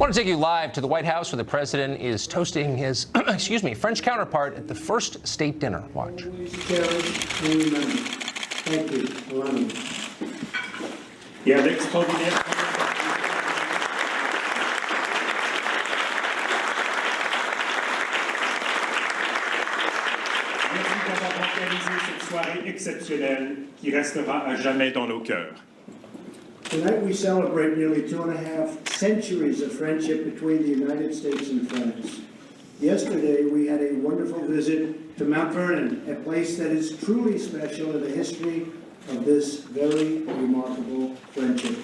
want to take you live to the White House where the president is toasting his, French counterpart at the first state dinner. Watch. Thank you. Et avec extraordinaire. Merci d'avoir organisé cette soirée exceptionnelle qui restera à jamais dans nos cœurs. Tonight we celebrate nearly 2.5 centuries of friendship between the United States and France. Yesterday we had a wonderful visit to Mount Vernon, a place that is truly special in the history of this very remarkable friendship.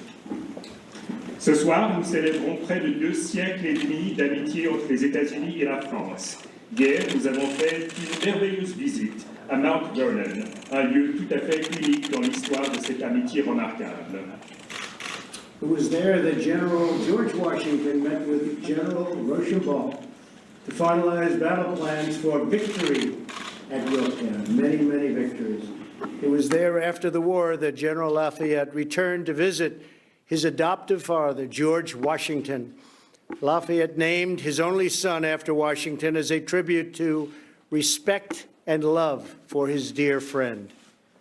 Ce soir, nous célébrons près de 2 siècles et demi d'amitié entre les États-Unis et la France. Hier, nous avons fait une merveilleuse visite à Mount Vernon, un lieu tout à fait unique dans l'histoire de cette amitié remarquable. It was there that General George Washington met with General Rochambeau to finalize battle plans for victory at Yorktown, many, many victories. It was there after the war that General Lafayette returned to visit his adoptive father, George Washington. Lafayette named his only son after Washington as a tribute to respect and love for his dear friend.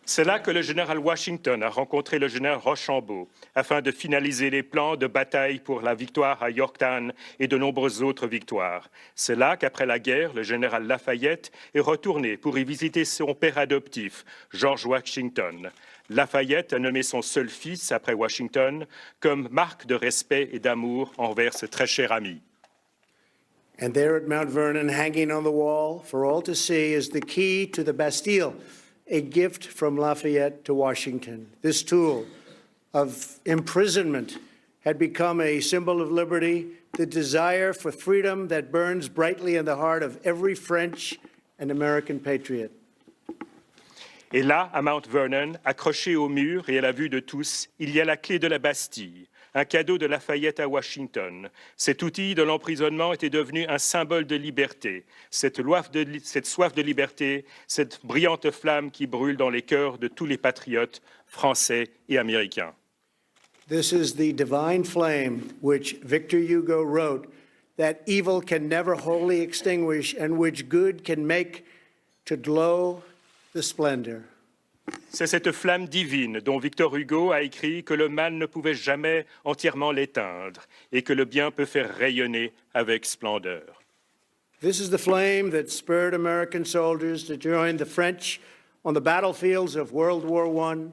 C'est là que le général Washington a rencontré le général Rochambeau afin de finaliser les plans de bataille pour la victoire à Yorktown et de nombreuses autres victoires. C'est là qu'après la guerre, le général Lafayette est retourné pour y visiter son père adoptif, George Washington. Lafayette a nommé son seul fils, après Washington, comme marque de respect et d'amour envers ce très cher ami. And there at Mount Vernon, hanging on the wall for all to see, is the key to the Bastille, a gift from Lafayette to Washington. This tool of imprisonment had become a symbol of liberty, the desire for freedom that burns brightly in the heart of every French and American patriot. Et là, à Mount Vernon, accroché au mur et à la vue de tous, il y a la clé de la Bastille, un cadeau de Lafayette à Washington. Cet outil de l'emprisonnement était devenu un symbole de liberté, cette soif de liberté, cette brillante flamme qui brûle dans les cœurs de tous les patriotes français et américains. This is the divine flame which Victor Hugo wrote that evil can never wholly extinguish and which good can make to glow the splendor. C'est cette flamme divine dont Victor Hugo a écrit que le mal ne pouvait jamais entièrement l'éteindre et que le bien peut faire rayonner avec splendeur. This is the flame that spurred American soldiers to join the French on the battlefields of World War I.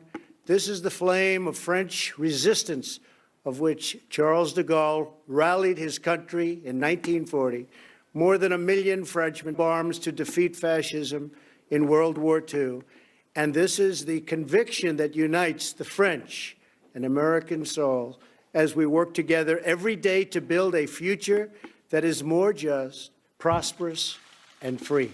This is the flame of French resistance of which Charles de Gaulle rallied his country in 1940. More than 1 million Frenchmen arms to defeat fascism in World War II. And this is the conviction that unites the French and American soul as we work together every day to build a future that is more just, prosperous, and free.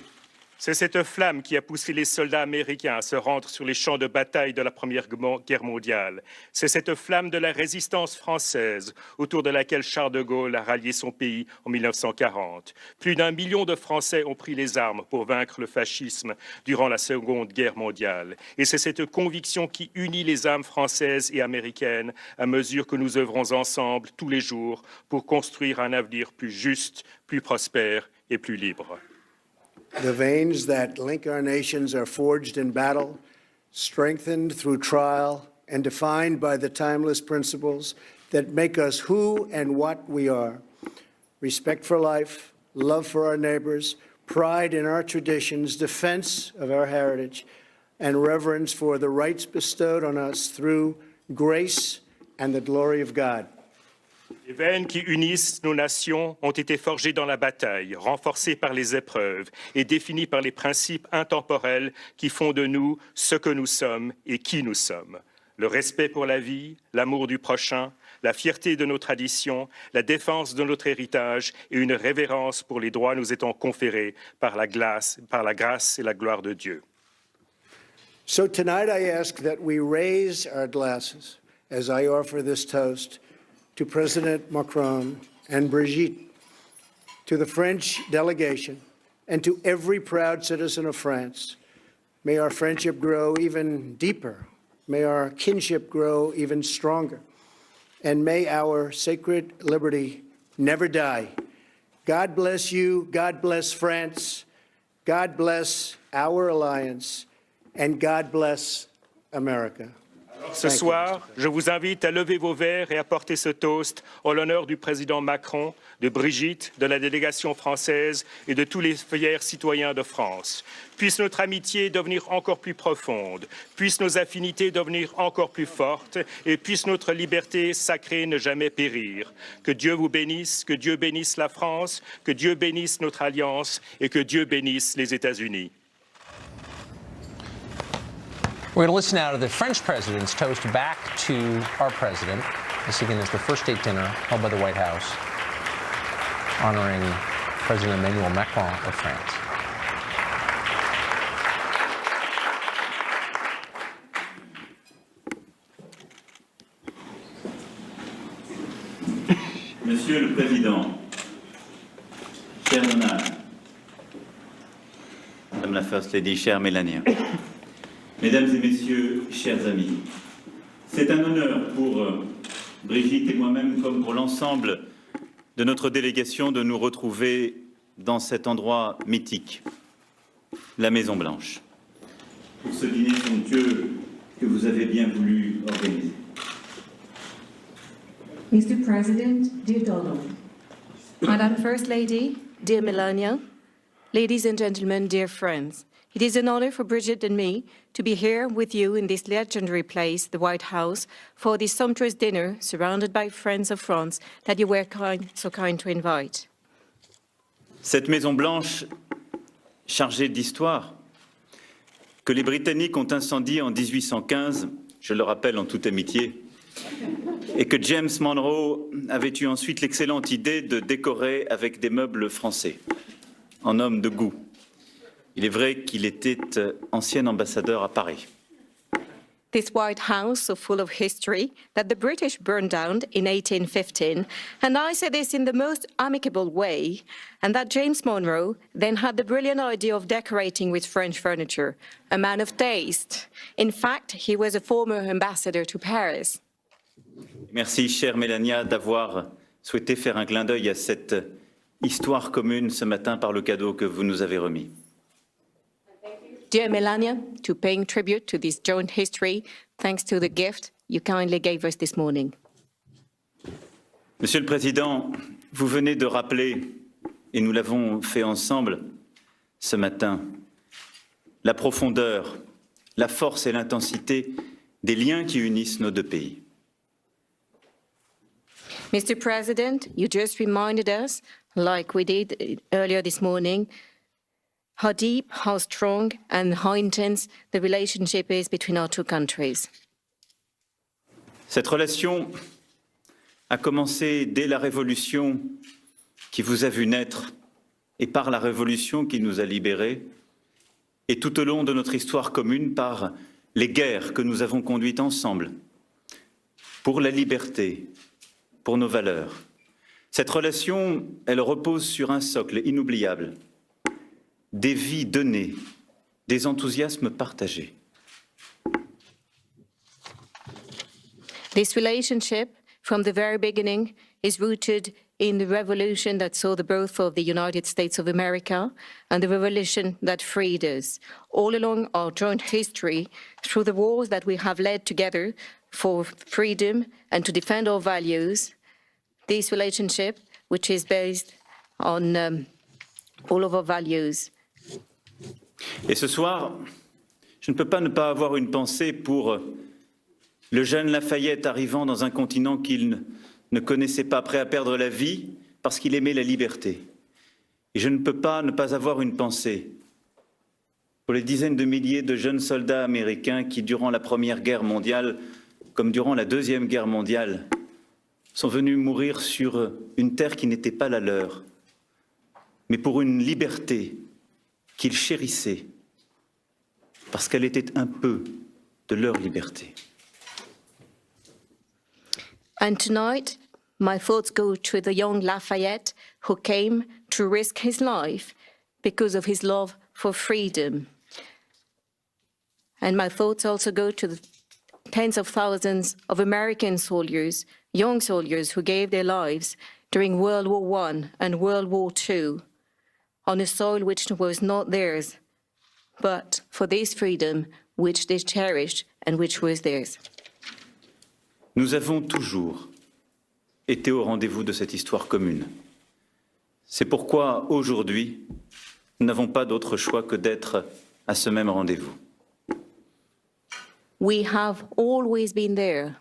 C'est cette flamme qui a poussé les soldats américains à se rendre sur les champs de bataille de la Première Guerre mondiale. C'est cette flamme de la résistance française autour de laquelle Charles de Gaulle a rallié son pays en 1940. Plus d'1 million de Français ont pris les armes pour vaincre le fascisme durant la Seconde Guerre mondiale. Et c'est cette conviction qui unit les âmes françaises et américaines à mesure que nous œuvrons ensemble tous les jours pour construire un avenir plus juste, plus prospère et plus libre. The veins that link our nations are forged in battle, strengthened through trial, and defined by the timeless principles that make us who and what we are. Respect for life, love for our neighbors, pride in our traditions, defense of our heritage, and reverence for the rights bestowed on us through grace and the glory of God. Les veines qui unissent nos nations ont été forgées dans la bataille, renforcées par les épreuves et définies par les principes intemporels qui font de nous ce que nous sommes et qui nous sommes. Le respect pour la vie, l'amour du prochain, la fierté de nos traditions, la défense de notre héritage et une révérence pour les droits nous étant conférés par la grâce et la gloire de Dieu. So tonight I ask that we raise our glasses as I offer this toast to President Macron and Brigitte, to the French delegation, and to every proud citizen of France. May our friendship grow even deeper. May our kinship grow even stronger. And may our sacred liberty never die. God bless you, God bless France, God bless our alliance, and God bless America. Ce soir, je vous invite à lever vos verres et à porter ce toast en l'honneur du président Macron, de Brigitte, de la délégation française et de tous les fiers citoyens de France. Puisse notre amitié devenir encore plus profonde, puissent nos affinités devenir encore plus fortes et puisse notre liberté sacrée ne jamais périr. Que Dieu vous bénisse, que Dieu bénisse la France, que Dieu bénisse notre alliance et que Dieu bénisse les États-Unis. We're going to listen now to the French president's toast back to our president. This, again, is the first state dinner held by the White House honoring President Emmanuel Macron of France. Monsieur le Président, chère Nana, Madame la First Lady, chère Mélania, Mesdames et Messieurs, chers amis, c'est un honneur pour Brigitte et moi-même, comme pour l'ensemble de notre délégation, de nous retrouver dans cet endroit mythique, la Maison-Blanche, pour ce dîner somptueux que vous avez bien voulu organiser. Mr. President, dear Donald, Madam First Lady, dear Melania, ladies and gentlemen, dear friends, it is an honor for Brigitte and me to be here with you in this legendary place, the White House, for this sumptuous dinner surrounded by friends of France that you were so kind to invite. Cette Maison-Blanche, chargée d'histoire, que les Britanniques ont incendiée en 1815, je le rappelle en toute amitié, et que James Monroe avait eu ensuite l'excellente idée de décorer avec des meubles français, en homme de goût. Il est vrai qu'il était ancien ambassadeur à Paris. This White House so full of history that the British burned down in 1815, and I say this in the most amicable way, and that James Monroe then had the brilliant idea of decorating with French furniture, a man of taste. In fact, he was a former ambassador to Paris. Merci, chère Mélania, d'avoir souhaité faire un clin d'œil à cette histoire commune ce matin par le cadeau que vous nous avez remis. Dear Melania, to paying tribute to this joint history, thanks to the gift you kindly gave us this morning. Monsieur le Président, vous venez de rappeler, et nous l'avons fait ensemble ce matin, la profondeur, la force et l'intensité des liens qui unissent nos deux pays. Mr. President, you just reminded us, like we did earlier this morning, how deep, how strong, and how intense the relationship is between our two countries. Cette relation a commencé dès la Révolution qui vous a vu naître et par la Révolution qui nous a libérés, et tout au long de notre histoire commune par les guerres que nous avons conduites ensemble pour la liberté, pour nos valeurs. Cette relation, elle repose sur un socle inoubliable, des vies données, des enthousiasmes partagés. This relationship, from the very beginning, is rooted in the revolution that saw the birth of the United States of America and the revolution that freed us. All along our joint history, through the wars that we have led together for freedom and to defend our values, this relationship, which is based on all of our values. Et ce soir, je ne peux pas ne pas avoir une pensée pour le jeune Lafayette arrivant dans un continent qu'il ne connaissait pas, prêt à perdre la vie parce qu'il aimait la liberté. Et je ne peux pas ne pas avoir une pensée pour les dizaines de milliers de jeunes soldats américains qui, durant la Première Guerre mondiale, comme durant la Deuxième Guerre mondiale, sont venus mourir sur une terre qui n'était pas la leur, mais pour une liberté qu'ils chérissaient, parce qu'elle était un peu de leur liberté. And tonight, my thoughts go to the young Lafayette who came to risk his life because of his love for freedom. And my thoughts also go to the tens of thousands of American soldiers, young soldiers who gave their lives during World War I and World War II on a soil which was not theirs, but for this freedom which they cherished and which was theirs. Nous avons toujours été au rendez-vous de cette histoire commune. C'est pourquoi, aujourd'hui, nous n'avons pas d'autre choix que d'être à ce même rendez-vous. We have always been there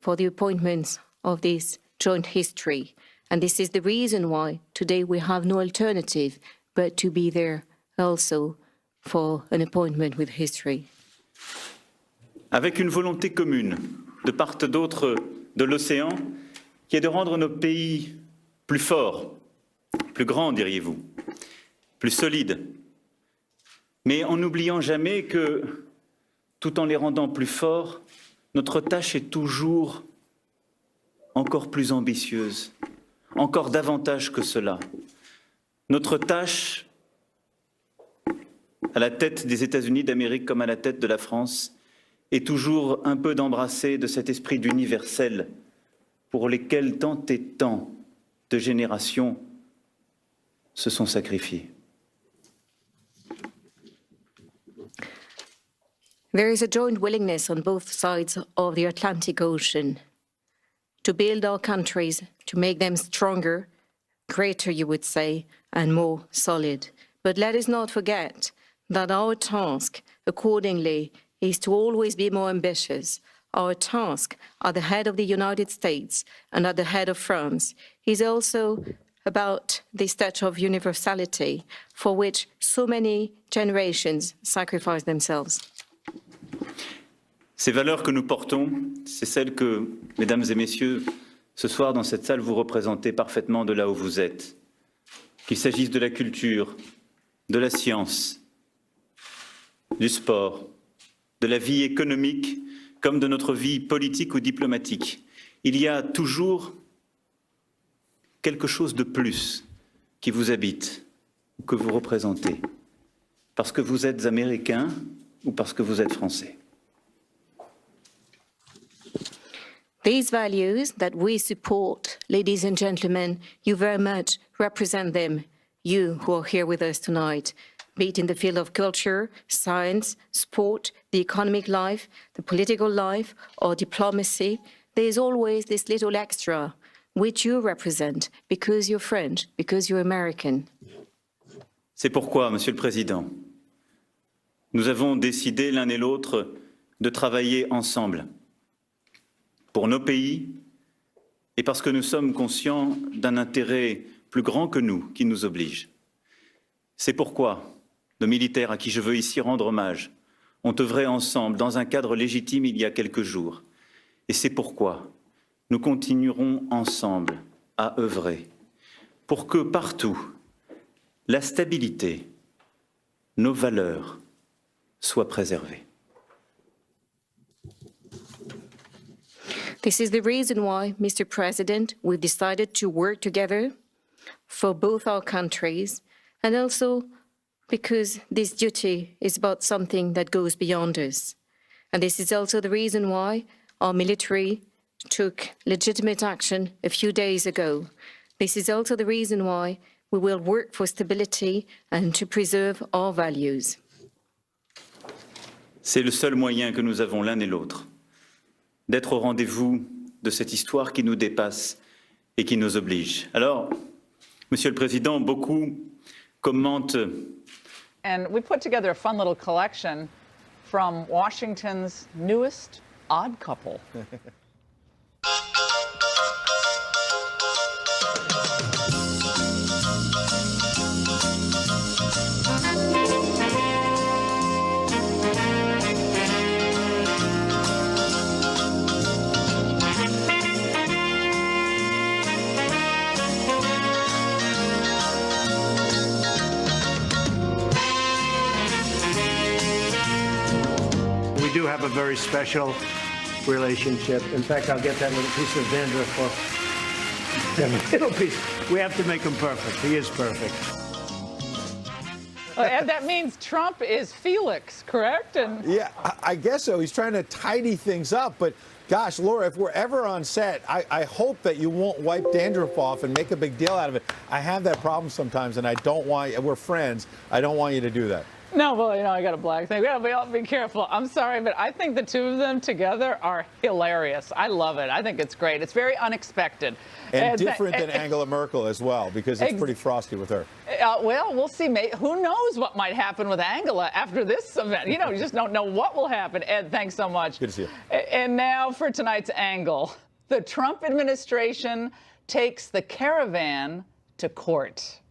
for the appointments of this joint history, and this is the reason why today we have no alternative but to be there also for an appointment with history. Avec une volonté commune de part et d'autre de l'océan, qui est de rendre nos pays plus forts, plus grands, diriez-vous, plus solides, mais en n'oubliant jamais que, tout en les rendant plus forts, notre tâche est toujours encore plus ambitieuse, encore davantage que cela. Notre tâche, à la tête des États-Unis d'Amérique comme à la tête de la France, est toujours un peu d'embrasser de cet esprit d'universel pour lesquels tant et tant de générations se sont sacrifiées. There is a joint willingness on both sides of the Atlantic Ocean to build our countries, to make them stronger, greater, you would say, and more solid. But let us not forget that our task, accordingly, is to always be more ambitious. Our task at the head of the United States and at the head of France is also about this touch of universality for which so many generations sacrifice themselves. Ces valeurs que nous portons, c'est celles que, mesdames et messieurs, ce soir dans cette salle, vous représentez parfaitement de là où vous êtes. Qu'il s'agisse de la culture, de la science, du sport, de la vie économique, comme de notre vie politique ou diplomatique. Il y a toujours quelque chose de plus qui vous habite ou que vous représentez, parce que vous êtes américain ou parce que vous êtes français. These values that we support, ladies and gentlemen, you very much represent them, you who are here with us tonight, be it in the field of culture, science, sport, the economic life, the political life, or diplomacy. There's always this little extra which you represent because you're French, because you're American. C'est pourquoi, Monsieur le Président, nous avons décidé l'un et l'autre de travailler ensemble pour nos pays et parce que nous sommes conscients d'un intérêt plus grand que nous qui nous oblige. C'est pourquoi nos militaires à qui je veux ici rendre hommage ont œuvré ensemble dans un cadre légitime il y a quelques jours. Et c'est pourquoi nous continuerons ensemble à œuvrer pour que partout la stabilité, nos valeurs soient préservées. This is the reason why, Mr. President, we've decided to work together for both our countries, and also because this duty is about something that goes beyond us. And this is also the reason why our military took legitimate action a few days ago. This is also the reason why we will work for stability and to preserve our values. C'est le seul moyen que nous avons l'un et l'autre d'être au rendez-vous de cette histoire qui nous dépasse et qui nous oblige. Alors, Monsieur le Président, beaucoup commentent. And we put together a fun little collection from Washington's newest odd couple. We do have a very special relationship. In fact, I'll get that little piece of dandruff for that little piece. We have to make him perfect. He is perfect. And that means Trump is Felix, correct? And Yeah, I guess so. He's trying to tidy things up, but Gosh, Laura, if we're ever on set, I hope that you won't wipe dandruff off and make a big deal out of it. I have that problem sometimes, and I don't want, we're friends, I don't want you to do that. No, well, you know, I got a black thing. We gotta be careful. I'm sorry, but I think the two of them together are hilarious. I love it. I think it's great. It's very unexpected. And different than Angela Merkel as well, because it's pretty frosty with her. Well, we'll see. Who knows what might happen with Angela after this event? You know, you just don't know what will happen. Ed, thanks so much. Good to see you. And now for tonight's angle. The Trump administration takes the caravan to court.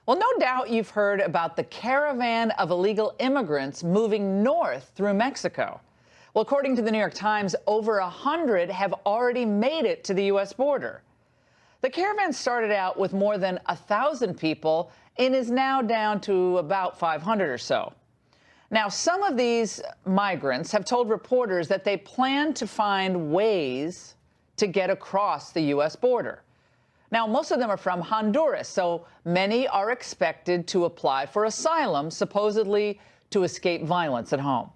Well, no doubt you've heard about the caravan of illegal immigrants moving north through Mexico. Well, according to the New York Times, over 100 have already made it to the U.S. border. The caravan started out with more than 1,000 people and is now down to about 500 or so. Now, some of these migrants have told reporters that they plan to find ways to get across the U.S. border. Now, most of them are from Honduras, so many are expected to apply for asylum, supposedly to escape violence at home.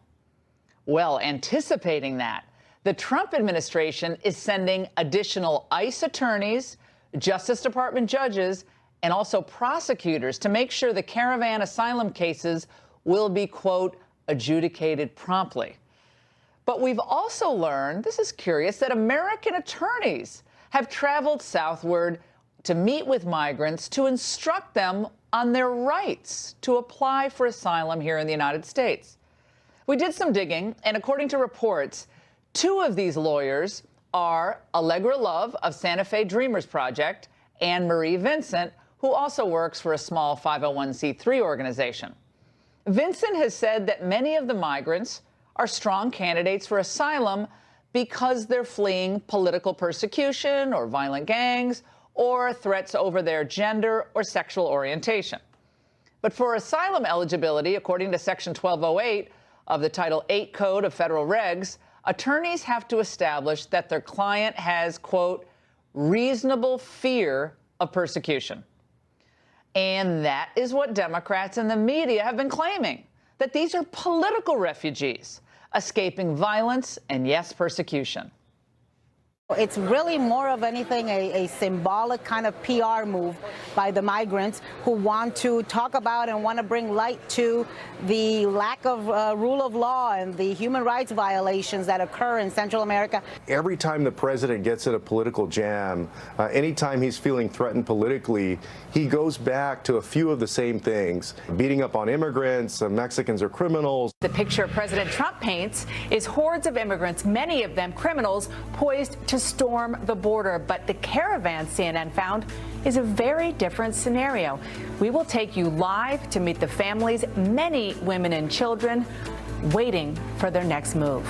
Well, anticipating that, the Trump administration is sending additional ICE attorneys, Justice Department judges, and also prosecutors to make sure the caravan asylum cases will be, quote, adjudicated promptly. But we've also learned, this is curious, that American attorneys have traveled southward to meet with migrants to instruct them on their rights to apply for asylum here in the United States. We did some digging, and according to reports, two of these lawyers are Allegra Love of Santa Fe Dreamers Project and Marie Vincent, who also works for a small 501c3 organization. Vincent has said that many of the migrants are strong candidates for asylum because they're fleeing political persecution or violent gangs or threats over their gender or sexual orientation. But for asylum eligibility, according to Section 1208 of the Title 8 Code of Federal Regs, attorneys have to establish that their client has, quote, reasonable fear of persecution. And that is what Democrats and the media have been claiming, that these are political refugees escaping violence and, yes, persecution. It's really more of anything a symbolic kind of PR move by the migrants who want to talk about and want to bring light to the lack of rule of law and the human rights violations that occur in Central America. Every time the president gets in a political jam, anytime he's feeling threatened politically, he goes back to a few of the same things. Beating up on immigrants, Mexicans are criminals. The picture President Trump paints is hordes of immigrants, many of them criminals, poised to storm the border. But the caravan, CNN found, is a very different scenario. We will take you live to meet the families, many women and children, waiting for their next move.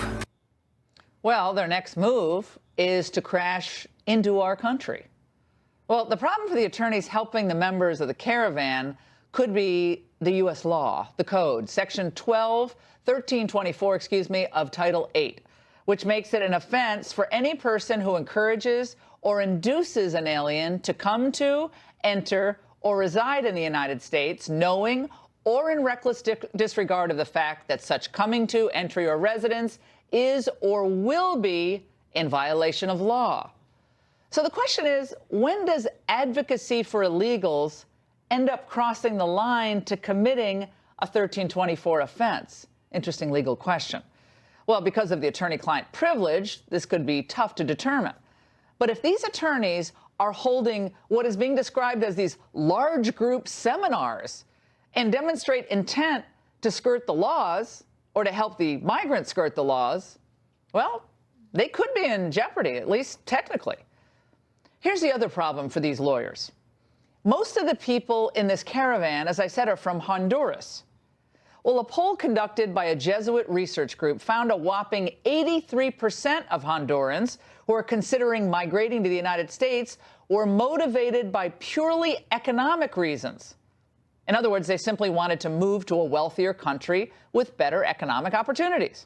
Well, their next move is to crash into our country. Well, the problem for the attorneys helping the members of the caravan could be the U.S. law, the code, Section 1324, of Title 8, which makes it an offense for any person who encourages or induces an alien to come to, enter, or reside in the United States, knowing or in reckless disregard of the fact that such coming to, entry, or residence is or will be in violation of law. So the question is, when does advocacy for illegals end up crossing the line to committing a 1324 offense? Interesting legal question. Well, because of the attorney-client privilege, this could be tough to determine. But if these attorneys are holding what is being described as these large group seminars and demonstrate intent to skirt the laws or to help the migrants skirt the laws, well, they could be in jeopardy, at least technically. Here's the other problem for these lawyers. Most of the people in this caravan, as I said, are from Honduras. Well, a poll conducted by a Jesuit research group found a whopping 83% of Hondurans who are considering migrating to the United States were motivated by purely economic reasons. In other words, they simply wanted to move to a wealthier country with better economic opportunities.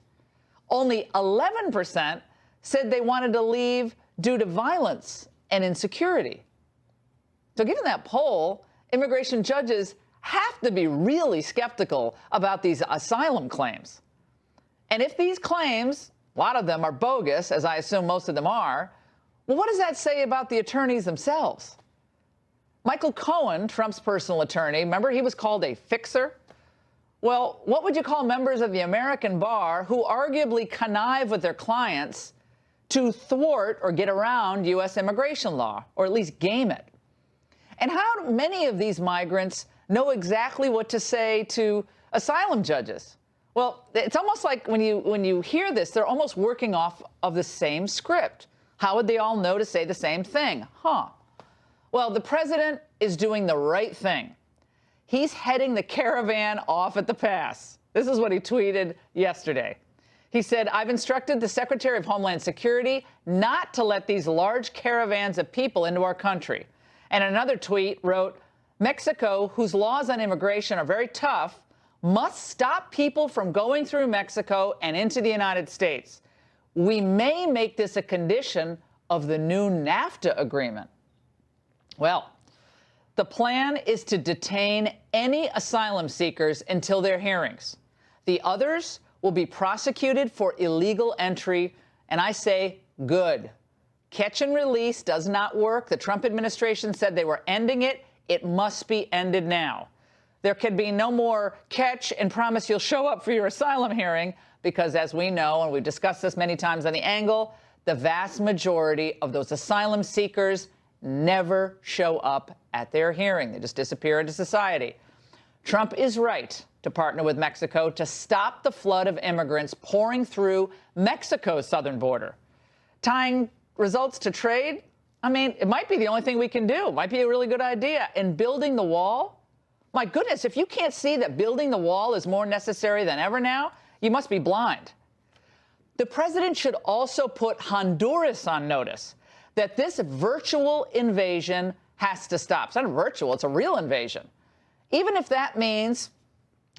Only 11% said they wanted to leave due to violence and insecurity. So given that poll, immigration judges have to be really skeptical about these asylum claims. And if these claims, a lot of them are bogus, as I assume most of them are, well, what does that say about the attorneys themselves? Michael Cohen, Trump's personal attorney, remember he was called a fixer? Well, what would you call members of the American bar who arguably connive with their clients to thwart or get around U.S. immigration law, or at least game it? And how do many of these migrants know exactly what to say to asylum judges? Well, it's almost like when you hear this, they're almost working off of the same script. How would they all know to say the same thing? Well, the president is doing the right thing. He's heading the caravan off at the pass. This is what he tweeted yesterday. He said, I've instructed the Secretary of Homeland Security not to let these large caravans of people into our country. And another tweet wrote, Mexico, whose laws on immigration are very tough, must stop people from going through Mexico and into the United States. We may make this a condition of the new NAFTA agreement. Well, the plan is to detain any asylum seekers until their hearings. The others will be prosecuted for illegal entry, and I say good. Catch and release does not work. The Trump administration said they were ending it. It must be ended now. There can be no more catch and promise you'll show up for your asylum hearing, because as we know, and we've discussed this many times on The Angle, the vast majority of those asylum seekers never show up at their hearing. They just disappear into society. Trump is right to partner with Mexico to stop the flood of immigrants pouring through Mexico's southern border. Tying results to trade, I mean, it might be the only thing we can do. It might be a really good idea. And building the wall, my goodness, if you can't see that building the wall is more necessary than ever now, you must be blind. The president should also put Honduras on notice that this virtual invasion has to stop. It's not virtual, it's a real invasion. Even if that means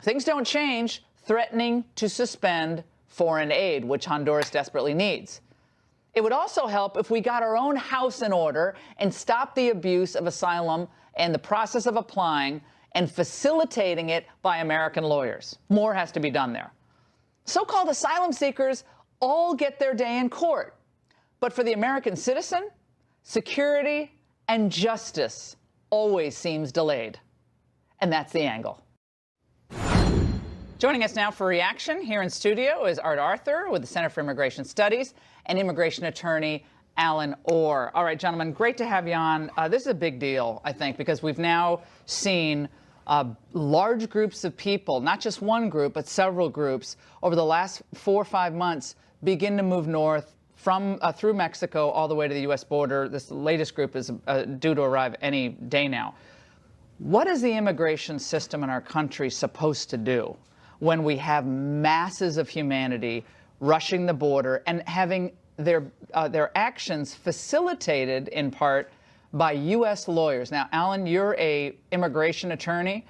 things don't change, threatening to suspend foreign aid, which Honduras desperately needs. It would also help if we got our own house in order and stopped the abuse of asylum and the process of applying and facilitating it by American lawyers. More has to be done there. So-called asylum seekers all get their day in court. But for the American citizen, security and justice always seems delayed. And that's The Angle. Joining us now for reaction here in studio is Art Arthur with the Center for Immigration Studies and immigration attorney Alan Orr. All right, gentlemen, great to have you on. This is a big deal, I think, because we've now seen large groups of people, not just one group, but several groups, over the last 4 or 5 months begin to move north from through Mexico all the way to the U.S. border. This latest group is due to arrive any day now. What is the immigration system in our country supposed to do when we have masses of humanity rushing the border and having their actions facilitated in part by U.S. lawyers? Now, Alan, you're a immigration attorney.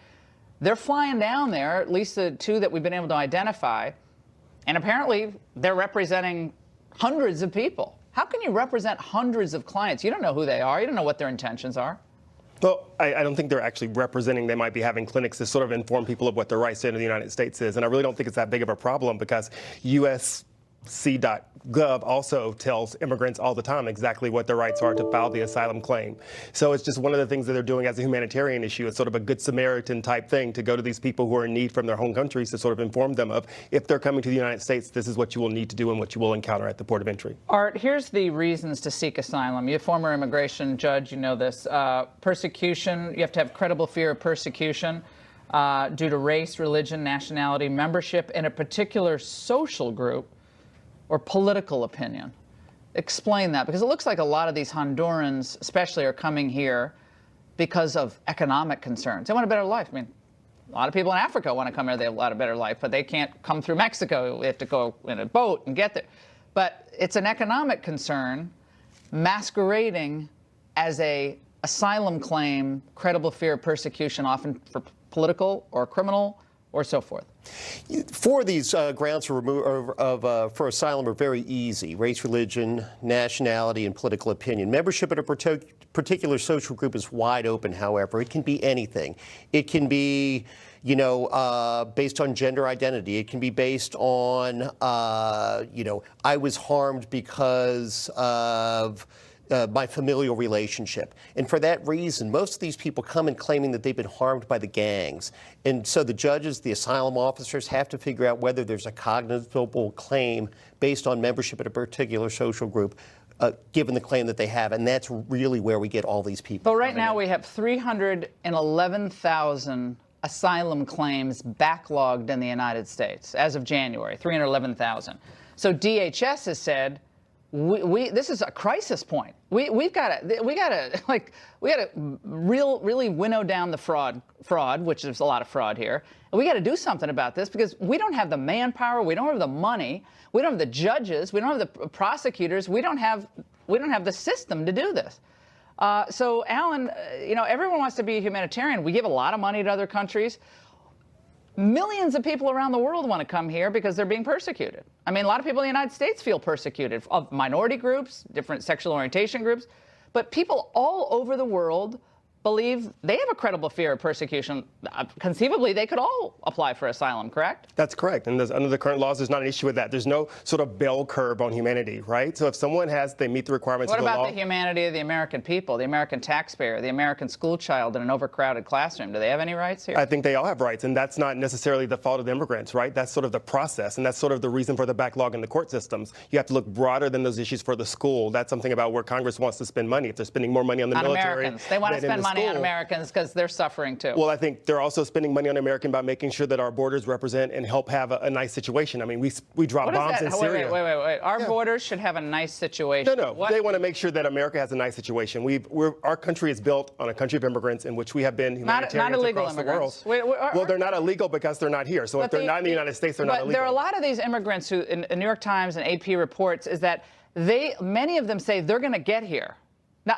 They're flying down there, at least the two that we've been able to identify, and apparently they're representing hundreds of people. How can you represent hundreds of clients? You don't know who they are. You don't know what their intentions are. Well, I don't think they're actually representing. They might be having clinics to sort of inform people of what their rights into the United States is. And I really don't think it's that big of a problem because USC.gov also tells immigrants all the time exactly what their rights are to file the asylum claim. So it's just one of the things that they're doing as a humanitarian issue. It's sort of a Good Samaritan type thing to go to these people who are in need from their home countries to sort of inform them of, if they're coming to the United States, this is what you will need to do and what you will encounter at the port of entry. Art, here's the reasons to seek asylum. You're a former immigration judge, you know this. Persecution, you have to have credible fear of persecution due to race, religion, nationality, membership in a particular social group, or political opinion. Explain that, because it looks like a lot of these Hondurans especially are coming here because of economic concerns. They want a better life. I mean, a lot of people in Africa want to come here, they want a better life, but they can't come through Mexico. They have to go in a boat and get there. But it's an economic concern masquerading as a asylum claim, credible fear of persecution, often for political or criminal or so forth. Four of these grounds for asylum are very easy: race, religion, nationality, and political opinion. Membership in a particular social group is wide open, however. It can be anything. It can be based on gender identity. It can be based on, I was harmed because of my familial relationship. And for that reason, most of these people come in claiming that they've been harmed by the gangs. And so the judges, the asylum officers have to figure out whether there's a cognizable claim based on membership in a particular social group, given the claim that they have. And that's really where we get all these people. But right now we have 311,000 asylum claims backlogged in the United States as of January, 311,000. So DHS has said, this is a crisis point. We got to really winnow down the fraud, which there's a lot of fraud here. And we got to do something about this because we don't have the manpower, we don't have the money, we don't have the judges, we don't have the prosecutors, we don't have the system to do this. So Alan, everyone wants to be a humanitarian. We give a lot of money to other countries. Millions of people around the world want to come here because they're being persecuted. I mean, a lot of people in the United States feel persecuted, of minority groups, different sexual orientation groups, but people all over the world believe they have a credible fear of persecution. Conceivably, they could all apply for asylum, correct? That's correct. And under the current laws, there's not an issue with that. There's no sort of bell curve on humanity, right? So if someone they meet the requirements of the law. What about the humanity of the American people, the American taxpayer, the American school child in an overcrowded classroom? Do they have any rights here? I think they all have rights, and that's not necessarily the fault of the immigrants, right? That's sort of the process, and that's sort of the reason for the backlog in the court systems. You have to look broader than those issues for the school. That's something about where Congress wants to spend money. If they're spending more money on the military, Americans. They want to spend money on Americans because they're suffering too. Well, I think they're also spending money on American by making sure that our borders represent and help have a nice situation. I mean, we drop bombs in Syria. Wait. Our borders should have a nice situation. No. They want to make sure that America has a nice situation. Our country is built on a country of immigrants in which we have been humanitarians not illegal across immigrants. the world. Well, they're not illegal because they're not here. So if they're not in the United States, they're not illegal. There are a lot of these immigrants who, in New York Times and AP reports, is that many of them say they're going to get here.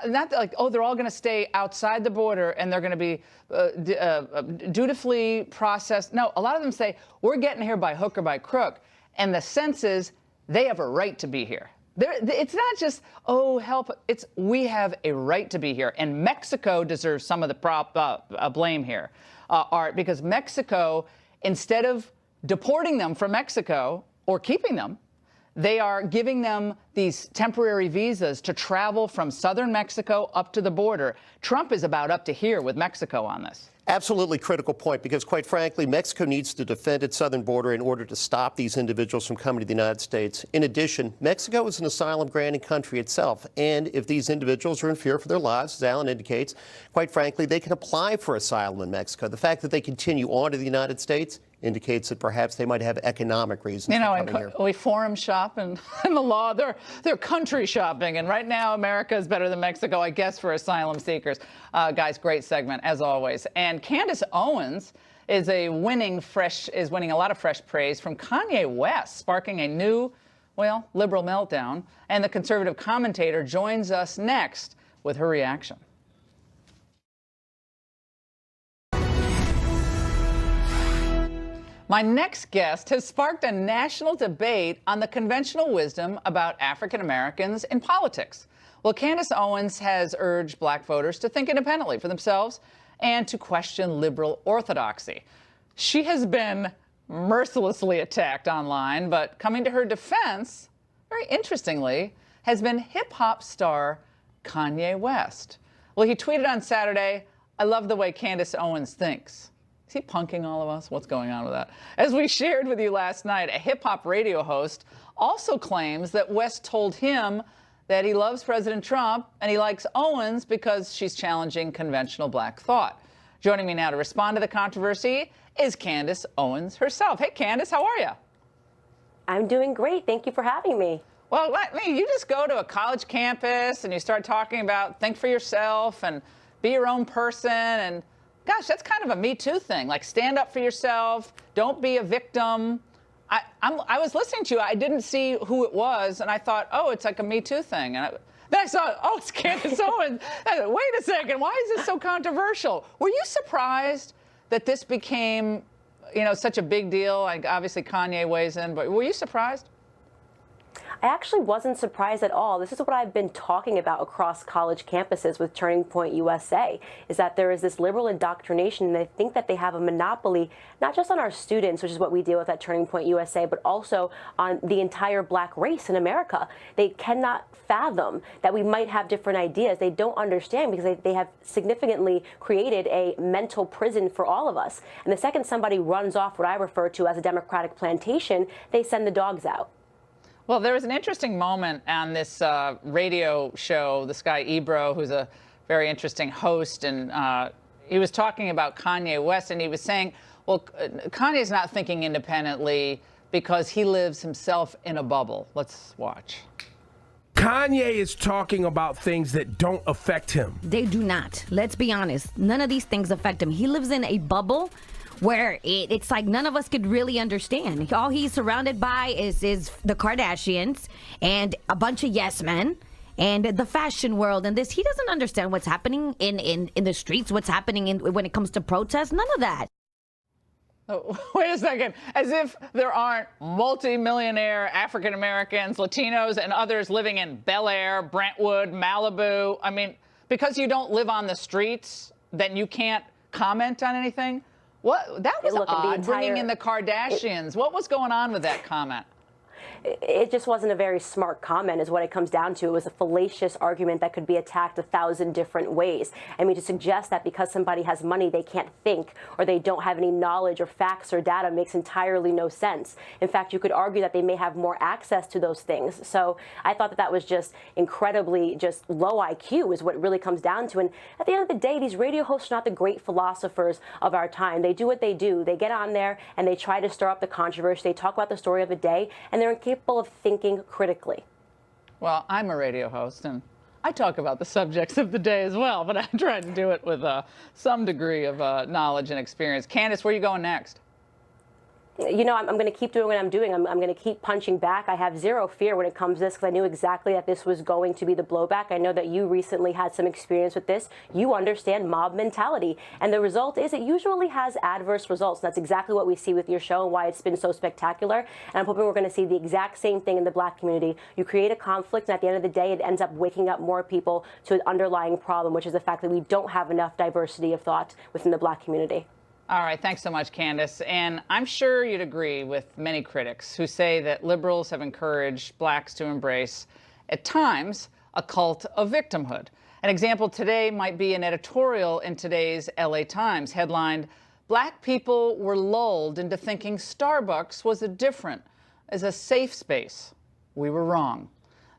Not like, they're all going to stay outside the border and they're going to be dutifully processed. No, a lot of them say, we're getting here by hook or by crook. And the sense is they have a right to be here. It's not just, help. It's we have a right to be here. And Mexico deserves some of the blame here, Art, because Mexico, instead of deporting them from Mexico or keeping them, they are giving them these temporary visas to travel from southern Mexico up to the border. Trump is about up to here with Mexico on this. Absolutely critical point, because quite frankly, Mexico needs to defend its southern border in order to stop these individuals from coming to the United States. In addition, Mexico is an asylum-granting country itself, and if these individuals are in fear for their lives, as Alan indicates, quite frankly, they can apply for asylum in Mexico. The fact that they continue on to the United States indicates that perhaps they might have economic reasons for coming here. We forum shop in the law. They're country shopping, and right now America is better than Mexico, I guess, for asylum seekers. Guys, great segment as always. And Candace Owens is winning a lot of fresh praise from Kanye West, sparking a new, liberal meltdown. And the conservative commentator joins us next with her reaction. My next guest has sparked a national debate on the conventional wisdom about African Americans in politics. Well, Candace Owens has urged black voters to think independently for themselves and to question liberal orthodoxy. She has been mercilessly attacked online, but coming to her defense, very interestingly, has been hip-hop star Kanye West. Well, he tweeted on Saturday, "I love the way Candace Owens thinks." Is he punking all of us? What's going on with that? As we shared with you last night, a hip-hop radio host also claims that West told him that he loves President Trump and he likes Owens because she's challenging conventional black thought. Joining me now to respond to the controversy is Candace Owens herself. Hey, Candace, how are you? I'm doing great. Thank you for having me. Well, you just go to a college campus and you start talking about think for yourself and be your own person, and gosh, that's kind of a Me Too thing. Like, stand up for yourself. Don't be a victim. I was listening to you. I didn't see who it was, and I thought, it's like a Me Too thing. And then I saw, it's Candace Owens. Wait a second. Why is this so controversial? Were you surprised that this became, such a big deal? Like, obviously, Kanye weighs in, but were you surprised? I actually wasn't surprised at all. This is what I've been talking about across college campuses with Turning Point USA, is that there is this liberal indoctrination, and they think that they have a monopoly, not just on our students, which is what we deal with at Turning Point USA, but also on the entire black race in America. They cannot fathom that we might have different ideas. They don't understand because they have significantly created a mental prison for all of us. And the second somebody runs off what I refer to as a Democratic plantation, they send the dogs out. Well, there was an interesting moment on this radio show, this guy Ebro, who's a very interesting host, and he was talking about Kanye West, and he was saying, well, Kanye's not thinking independently because he lives himself in a bubble. Let's watch. Kanye is talking about things that don't affect him. They do not. Let's be honest. None of these things affect him. He lives in a bubble where it's like none of us could really understand. All he's surrounded by is the Kardashians and a bunch of yes men and the fashion world and this. He doesn't understand what's happening in the streets, what's happening when it comes to protests, none of that. Oh, wait a second. As if there aren't multi-millionaire African Americans, Latinos, and others living in Bel Air, Brentwood, Malibu. I mean, because you don't live on the streets, then you can't comment on anything? What? That was odd, bringing in the Kardashians. What was going on with that comment? It just wasn't a very smart comment is what it comes down to. It was a fallacious argument that could be attacked 1,000 different ways. I mean, to suggest that because somebody has money, they can't think or they don't have any knowledge or facts or data makes entirely no sense. In fact, you could argue that they may have more access to those things. So I thought that was just incredibly just low IQ is what it really comes down to. And at the end of the day, these radio hosts are not the great philosophers of our time. They do what they do. They get on there and they try to stir up the controversy. They talk about the story of the day, and they're incapable of thinking critically. Well, I'm a radio host, and I talk about the subjects of the day as well, but I try to do it with some degree of knowledge and experience. Candace, where are you going next? You know, I'm going to keep doing what I'm doing. I'm going to keep punching back. I have zero fear when it comes to this because I knew exactly that this was going to be the blowback. I know that you recently had some experience with this. You understand mob mentality. And the result is it usually has adverse results. That's exactly what we see with your show and why it's been so spectacular. And I'm hoping we're going to see the exact same thing in the black community. You create a conflict, and at the end of the day, it ends up waking up more people to an underlying problem, which is the fact that we don't have enough diversity of thought within the black community. All right, thanks so much, Candace. And I'm sure you'd agree with many critics who say that liberals have encouraged blacks to embrace, at times, a cult of victimhood. An example today might be an editorial in today's LA Times headlined, "Black people were lulled into thinking Starbucks was a safe space. We were wrong."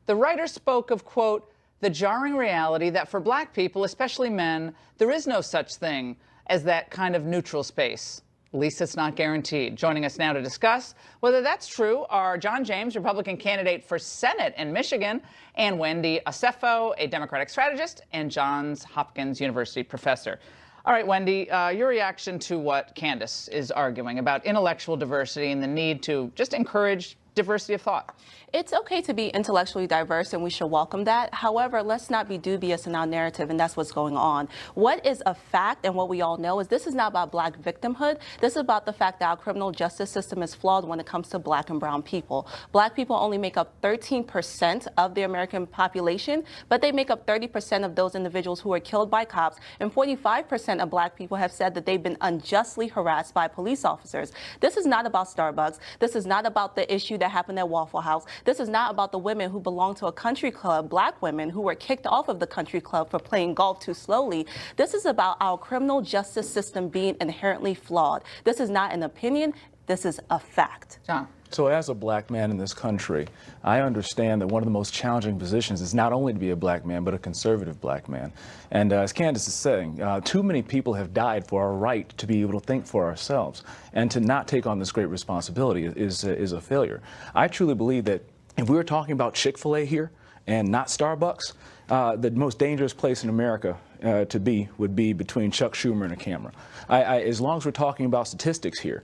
The writer spoke of, quote, "the jarring reality that for black people, especially men, there is no such thing as that kind of neutral space. At least it's not guaranteed." Joining us now to discuss whether that's true are John James, Republican candidate for Senate in Michigan, and Wendy Acefo, a Democratic strategist and Johns Hopkins University professor. All right, Wendy, your reaction to what Candace is arguing about intellectual diversity and the need to just encourage diversity of thought. It's okay to be intellectually diverse, and we should welcome that. However, let's not be dubious in our narrative, and that's what's going on. What is a fact, and what we all know, is this is not about black victimhood. This is about the fact that our criminal justice system is flawed when it comes to black and brown people. Black people only make up 13% of the American population, but they make up 30% of those individuals who are killed by cops, and 45% of black people have said that they've been unjustly harassed by police officers. This is not about Starbucks. This is not about the issue that happened at Waffle House. This is not about the women who belong to a country club, black women who were kicked off of the country club for playing golf too slowly. This is about our criminal justice system being inherently flawed. This is not an opinion. This is a fact. John. So as a black man in this country, I understand that one of the most challenging positions is not only to be a black man, but a conservative black man. And as Candace is saying, too many people have died for our right to be able to think for ourselves. And to not take on this great responsibility is a failure. I truly believe that if we were talking about Chick-fil-A here and not Starbucks, the most dangerous place in America to be would be between Chuck Schumer and a camera. As long as we're talking about statistics here,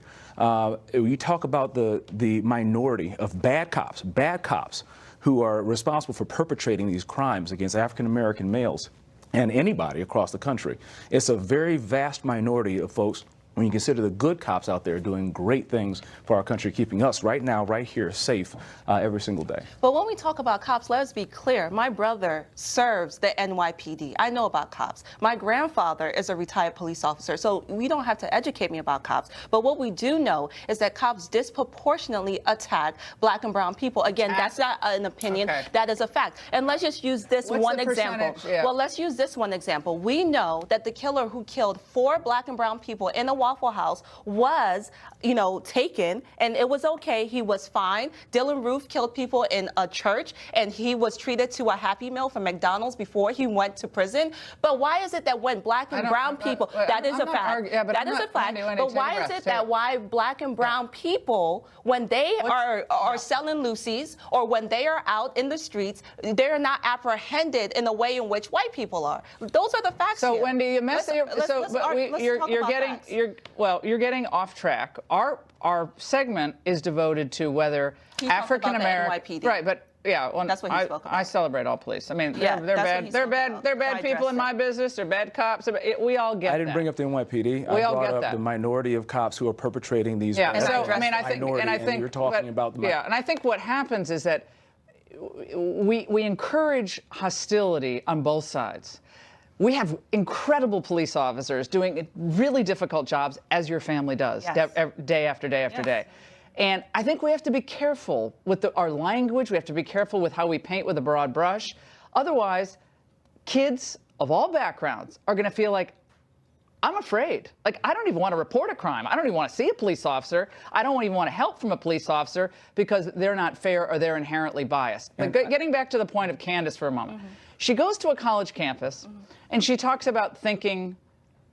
you talk about the minority of bad cops who are responsible for perpetrating these crimes against African-American males and anybody across the country. It's a very vast minority of folks when you consider the good cops out there doing great things for our country, keeping us right now, right here, safe every single day. But when we talk about cops, let's be clear. My brother serves the NYPD. I know about cops. My grandfather is a retired police officer, so we don't have to educate me about cops. But what we do know is that cops disproportionately attack black and brown people. Again, that's not an opinion. Okay. That is a fact. And let's just use this What's one the example. percentage? Yeah. Well, let's use this one example. We know that the killer who killed 4 black and brown people in a Waffle House was, taken, and it was okay. He was fine. Dylan Roof killed people in a church, and he was treated to a Happy Meal from McDonald's before he went to prison. But why is it that when black and brown people, that is a fact. That is a fact. But why is it that why black and brown people, when they are selling loosies or when they are out in the streets, they're not apprehended in the way in which white people are? Those are the facts. So here. Wendy, you messed you're getting off track. Our segment is devoted to whether African American, right? But yeah, that's what he spoke about. I celebrate all police. I mean, Yeah, they're bad. They're bad. They're bad people in my business. They're bad cops. We all get that. I didn't bring up the NYPD. We I all brought get up that. the minority of cops who are perpetrating these. Yeah. So I mean, I think you're talking about the. Yeah, and I think what happens is that we encourage hostility on both sides. We have incredible police officers doing really difficult jobs, as your family does, day after day after day. And I think we have to be careful with our language. We have to be careful with how we paint with a broad brush. Otherwise, kids of all backgrounds are going to feel like, I'm afraid. Like, I don't even want to report a crime. I don't even want to see a police officer. I don't even want to help from a police officer because they're not fair or they're inherently biased. But getting back to the point of Candace for a moment. She goes to a college campus and she talks about thinking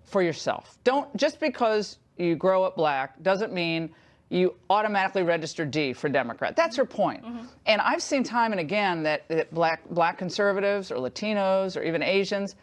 for yourself. Just because you grow up black doesn't mean you automatically register D for Democrat. That's her point. And I've seen time and again that black conservatives or Latinos or even Asians,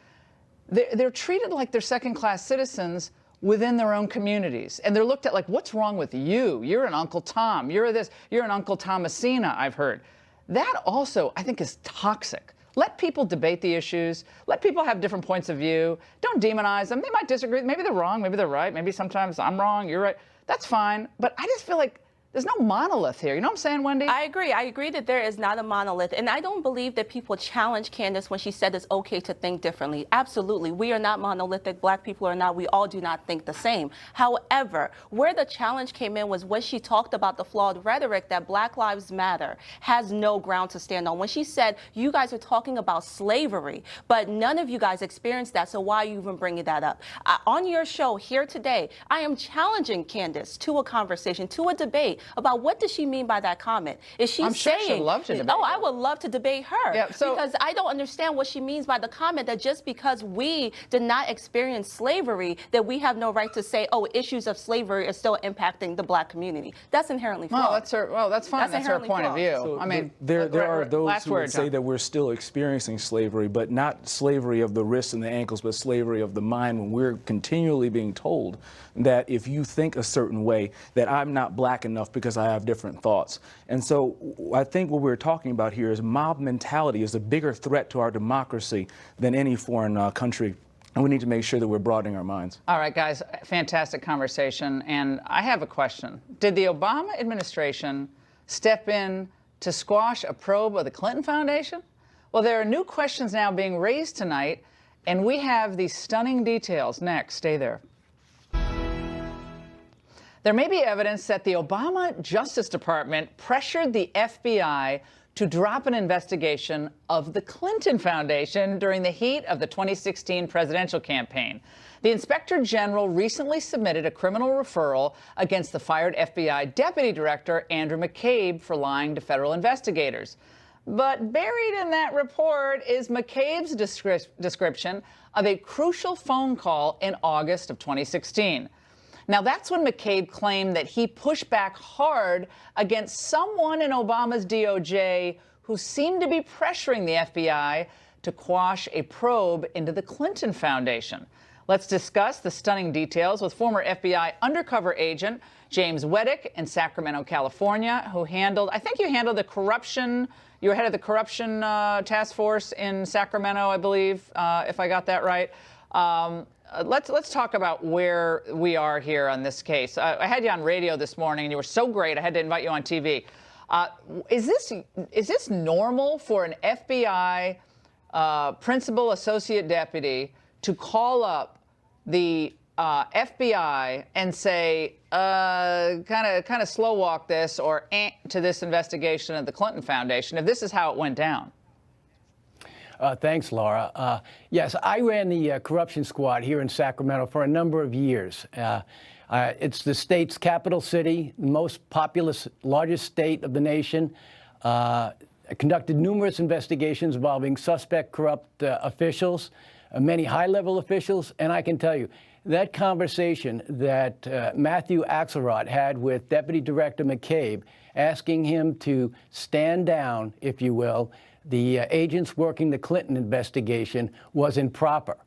they're treated like they're second-class citizens within their own communities. And they're looked at like, what's wrong with you? You're an Uncle Tom. You're an Uncle Thomasina, I've heard. That also, I think, is toxic. Let people debate the issues. Let people have different points of view. Don't demonize them. They might disagree. Maybe they're wrong. Maybe they're right. Maybe sometimes I'm wrong. You're right. That's fine. But I just feel like there's no monolith here. You know what I'm saying, Wendy? I agree. I agree that there is not a monolith. And I don't believe that people challenge Candace when she said it's okay to think differently. Absolutely. We are not monolithic. Black people are not. We all do not think the same. However, where the challenge came in was when she talked about the flawed rhetoric that Black Lives Matter has no ground to stand on. When she said, you guys are talking about slavery, but none of you guys experienced that, so why are you even bringing that up? On your show here today, I am challenging Candace to a conversation, to a debate about what does she mean by that comment. Is she I'm saying, sure she'd love to debate oh, I would love to debate her. Yeah, because I don't understand what she means by the comment that just because we did not experience slavery, that we have no right to say, oh, issues of slavery are still impacting the black community. That's inherently flawed. That's fine. That's her point of view. So I mean, there are those who would say John. that we're still experiencing slavery, but not slavery of the wrists and the ankles, but slavery of the mind, when we're continually being told that if you think a certain way, that I'm not black enough because I have different thoughts. And so I think what we're talking about here is mob mentality is a bigger threat to our democracy than any foreign country. And we need to make sure that we're broadening our minds. All right, guys, fantastic conversation. And I have a question. Did the Obama administration step in to squash a probe of the Clinton Foundation? Well, there are new questions now being raised tonight, and we have these stunning details next. Stay there. There may be evidence that the Obama Justice Department pressured the FBI to drop an investigation of the Clinton Foundation during the heat of the 2016 presidential campaign. The Inspector General recently submitted a criminal referral against the fired FBI Deputy Director Andrew McCabe for lying to federal investigators. But buried in that report is McCabe's description of a crucial phone call in August of 2016. Now, that's when McCabe claimed that he pushed back hard against someone in Obama's DOJ who seemed to be pressuring the FBI to quash a probe into the Clinton Foundation. Let's discuss the stunning details with former FBI undercover agent James Weddick in Sacramento, California, who I think you handled the corruption. You were head of the corruption task force in Sacramento, I believe, if I got that right. Let's talk about where we are here on this case. I had you on radio this morning, and you were so great. I had to invite you on TV. Is this normal for an FBI principal associate deputy to call up the FBI and say, kind of slow walk this or to this investigation of the Clinton Foundation, if this is how it went down? Thanks, Laura. Yes, I ran the corruption squad here in Sacramento for a number of years. It's the state's capital city, most populous, largest state of the nation. I conducted numerous investigations involving suspect corrupt officials, many high-level officials, and I can tell you, that conversation that Matthew Axelrod had with Deputy Director McCabe, asking him to stand down, if you will, the agents working the Clinton investigation, was improper.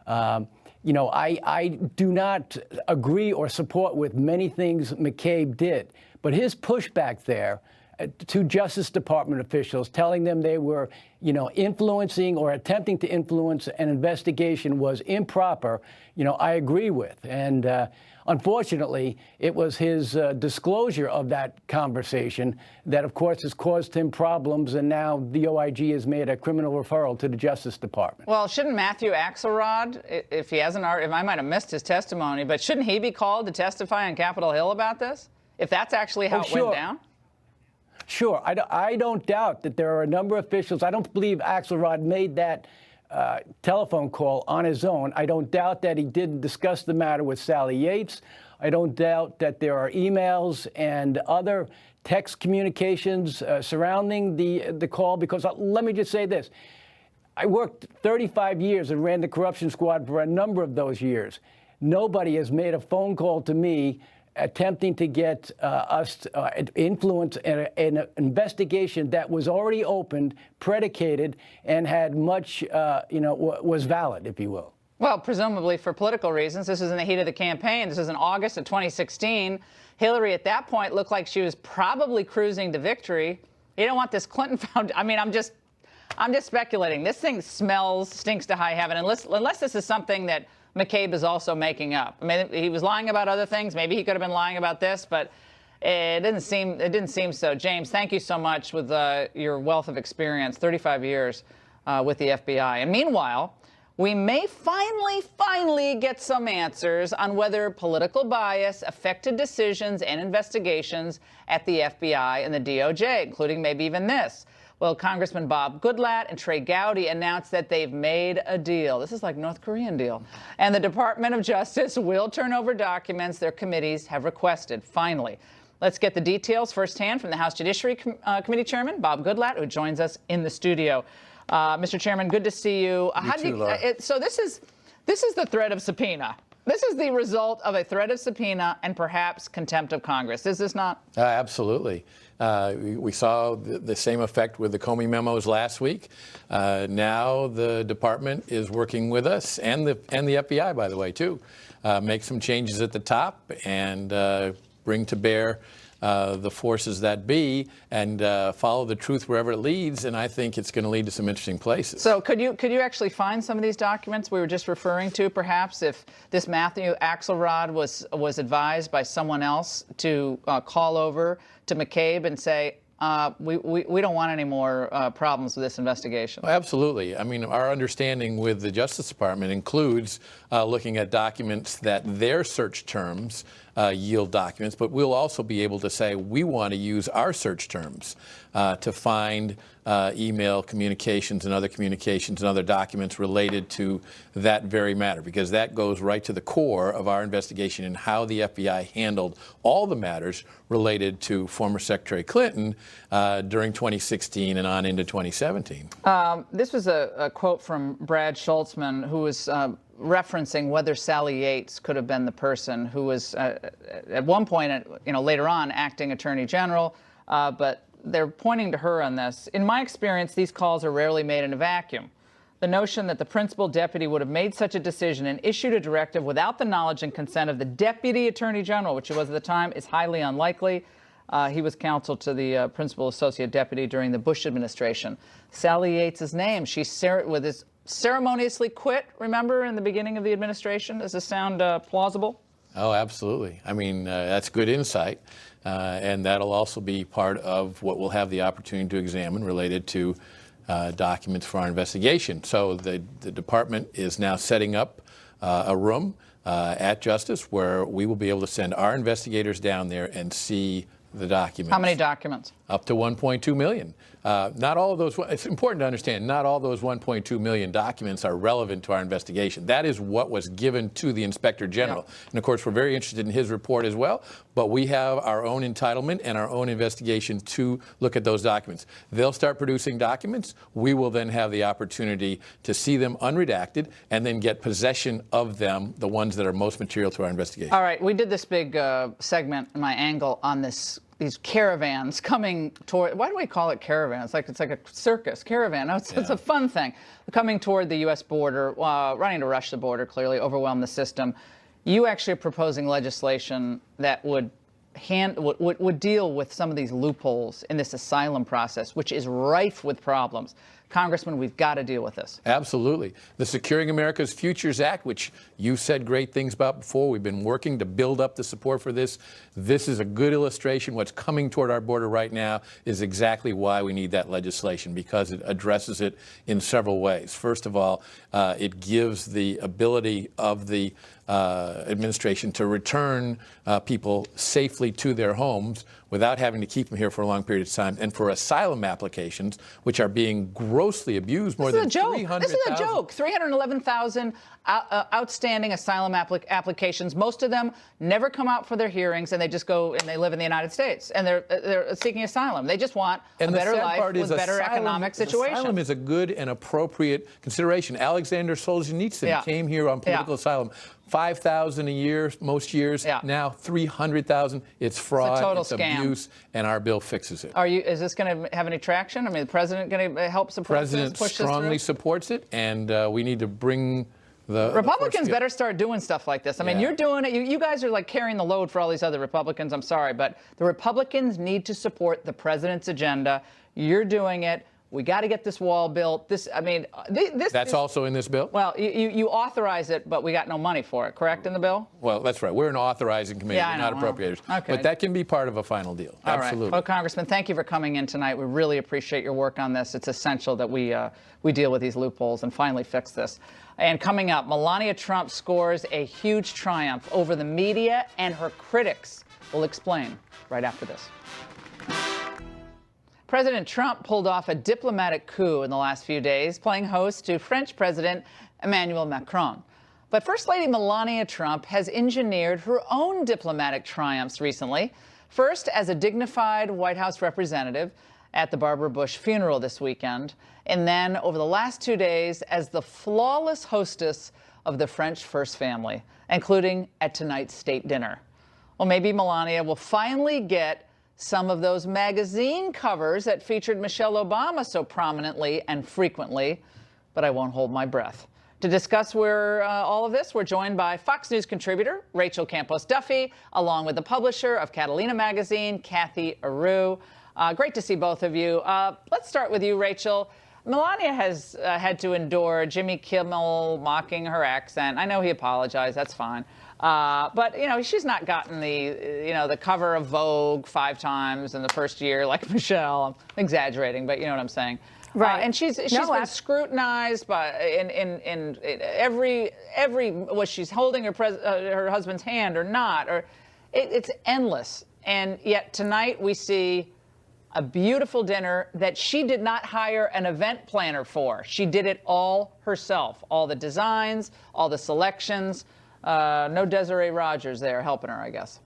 You know, I do not agree or support with many things McCabe did, but his pushback there to Justice Department officials, telling them they were, you know, influencing or attempting to influence an investigation was improper, you know, I agree with. And unfortunately, it was his disclosure of that conversation that, of course, has caused him problems, and now the OIG has made a criminal referral to the Justice Department. Well, shouldn't Matthew Axelrod, if he hasn't already, if I might have missed his testimony, but shouldn't he be called to testify on Capitol Hill about this, if that's actually how it went down? Sure. I don't doubt that there are a number of officials. I don't believe Axelrod made that telephone call on his own. I don't doubt that he didn't discuss the matter with Sally Yates. I don't doubt that there are emails and other text communications surrounding the call, because let me just say this. I worked 35 years and ran the corruption squad for a number of those years. Nobody has made a phone call to me attempting to get us influence an investigation that was already opened, predicated, and had much, you know, was valid, if you will. Well, presumably for political reasons. This is in the heat of the campaign. This is in August of 2016. Hillary at that point looked like she was probably cruising to victory. You don't want this Clinton Foundation. I mean, I'm just speculating. This thing stinks to high heaven, unless this is something that McCabe is also making up. I mean, he was lying about other things. Maybe he could have been lying about this, but it didn't seem so. James, thank you so much with your wealth of experience, 35 years with the FBI. And meanwhile, we may finally get some answers on whether political bias affected decisions and investigations at the FBI and the DOJ, including maybe even this. Well, Congressman Bob Goodlatte and Trey Gowdy announced that they've made a deal. This is like North Korean deal. And the Department of Justice will turn over documents their committees have requested, finally. Let's get the details firsthand from the House Judiciary Committee Chairman, Bob Goodlatte, who joins us in the studio. Mr. Chairman, good to see you. So this is the threat of subpoena. This is the result of a threat of subpoena and perhaps contempt of Congress. Is this not? Absolutely. We saw the same effect with the Comey memos last week. Now the department is working with us and the FBI, by the way, too. Make some changes at the top and bring to bear the forces that be and follow the truth wherever it leads, and I think it's going to lead to some interesting places. So could you actually find some of these documents we were just referring to, perhaps, if this Matthew Axelrod was advised by someone else to call over to McCabe and say, we don't want any more problems with this investigation? Well, absolutely. I mean, our understanding with the Justice Department includes looking at documents that their search terms yield documents, but we'll also be able to say we want to use our search terms to find email communications and other documents related to that very matter, because that goes right to the core of our investigation and how the FBI handled all the matters related to former Secretary Clinton during 2016 and on into 2017. This was a quote from Brad Schultzman, who was referencing whether Sally Yates could have been the person who was at one point, later on, acting Attorney General, but they're pointing to her on this. In my experience, these calls are rarely made in a vacuum. The notion that the principal deputy would have made such a decision and issued a directive without the knowledge and consent of the Deputy Attorney General, which he was at the time, is highly unlikely. He was counsel to the principal associate deputy during the Bush administration. Sally Yates' name, she shared with his ceremoniously quit, remember, in the beginning of the administration? Does this sound plausible? Oh, absolutely. I mean, that's good insight. And that'll also be part of what we'll have the opportunity to examine related to documents for our investigation. So the department is now setting up a room at Justice where we will be able to send our investigators down there and see the documents. How many documents? Up to 1.2 million. Not all of those, it's important to understand, not all those 1.2 million documents are relevant to our investigation. That is what was given to the Inspector General. Yeah. And of course, we're very interested in his report as well, but we have our own entitlement and our own investigation to look at those documents. They'll start producing documents. We will then have the opportunity to see them unredacted and then get possession of them, the ones that are most material to our investigation. All right, we did this big segment in my angle on these caravans coming toward, why do we call it caravans? It's like a circus caravan. No, it's a fun thing. Coming toward the U.S. border, running to rush the border, clearly overwhelm the system. You actually are proposing legislation that would deal with some of these loopholes in this asylum process, which is rife with problems. Congressman, we've got to deal with this. Absolutely. The Securing America's Futures Act, which you've said great things about before, we've been working to build up the support for this. This is a good illustration. What's coming toward our border right now is exactly why we need that legislation, because it addresses it in several ways. First of all, it gives the ability of the administration to return people safely to their homes without having to keep them here for a long period of time. And for asylum applications, which are being grossly abused, more than 300,000. This is a joke. 311,000 outstanding asylum applications. Most of them never come out for their hearings, and they just go and they live in the United States, and they're seeking asylum. They just want a better life with better economic situation. Asylum is a good and appropriate consideration. Alexander Solzhenitsyn came here on political asylum. 5,000 a year, most years. Now 300,000. It's fraud. It's a total it's scam. Abuse, and our bill fixes it. Is this going to have any traction? I mean, the president going to help support this? The president strongly supports it, and we need to bring the Republicans better start doing stuff like this. I mean, you're doing it. You guys are like carrying the load for all these other Republicans. I'm sorry, but the Republicans need to support the president's agenda. You're doing it. We got to get this wall built. That's also in this bill? Well, you authorize it, but we got no money for it, correct, in the bill? Well, that's right. We're an authorizing committee. We're not appropriators. Okay. But that can be part of a final deal. All Absolutely. Right. Well, Congressman, thank you for coming in tonight. We really appreciate your work on this. It's essential that we deal with these loopholes and finally fix this. And coming up, Melania Trump scores a huge triumph over the media and her critics. We'll explain right after this. President Trump pulled off a diplomatic coup in the last few days, playing host to French President Emmanuel Macron. But First Lady Melania Trump has engineered her own diplomatic triumphs recently. First, as a dignified White House representative at the Barbara Bush funeral this weekend, and then over the last 2 days as the flawless hostess of the French First Family, including at tonight's state dinner. Well, maybe Melania will finally get some of those magazine covers that featured Michelle Obama so prominently and frequently, but I won't hold my breath. To discuss all of this, we're joined by Fox News contributor Rachel Campos-Duffy, along with the publisher of Catalina magazine, Kathy Aru. Great to see both of you. Let's start with you, Rachel. Melania has had to endure Jimmy Kimmel mocking her accent. I know he apologized. That's fine. But, she's not gotten the cover of Vogue 5 times in the first year like Michelle. I'm exaggerating, but you know what I'm saying. Right. And she's been scrutinized by in every was she's holding her husband's hand or not, or it's endless. And yet tonight we see a beautiful dinner that she did not hire an event planner for. She did it all herself. All the designs, all the selections. No Desiree Rogers there helping her, I guess.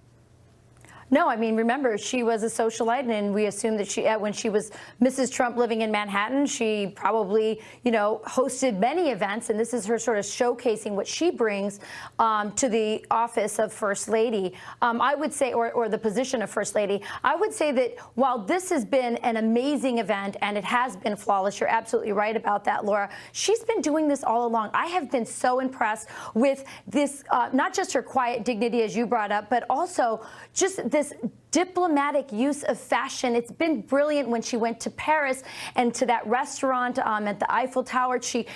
No, I mean, remember, she was a socialite, and we assumed that when she was Mrs. Trump living in Manhattan, she probably, hosted many events, and this is her sort of showcasing what she brings to the office of First Lady. I would say, or the position of First Lady, I would say that while this has been an amazing event, and it has been flawless, you're absolutely right about that, Laura, she's been doing this all along. I have been so impressed with this, not just her quiet dignity, as you brought up, but also just the this diplomatic use of fashion. It's been brilliant when she went to Paris and to that restaurant at the Eiffel Tower. She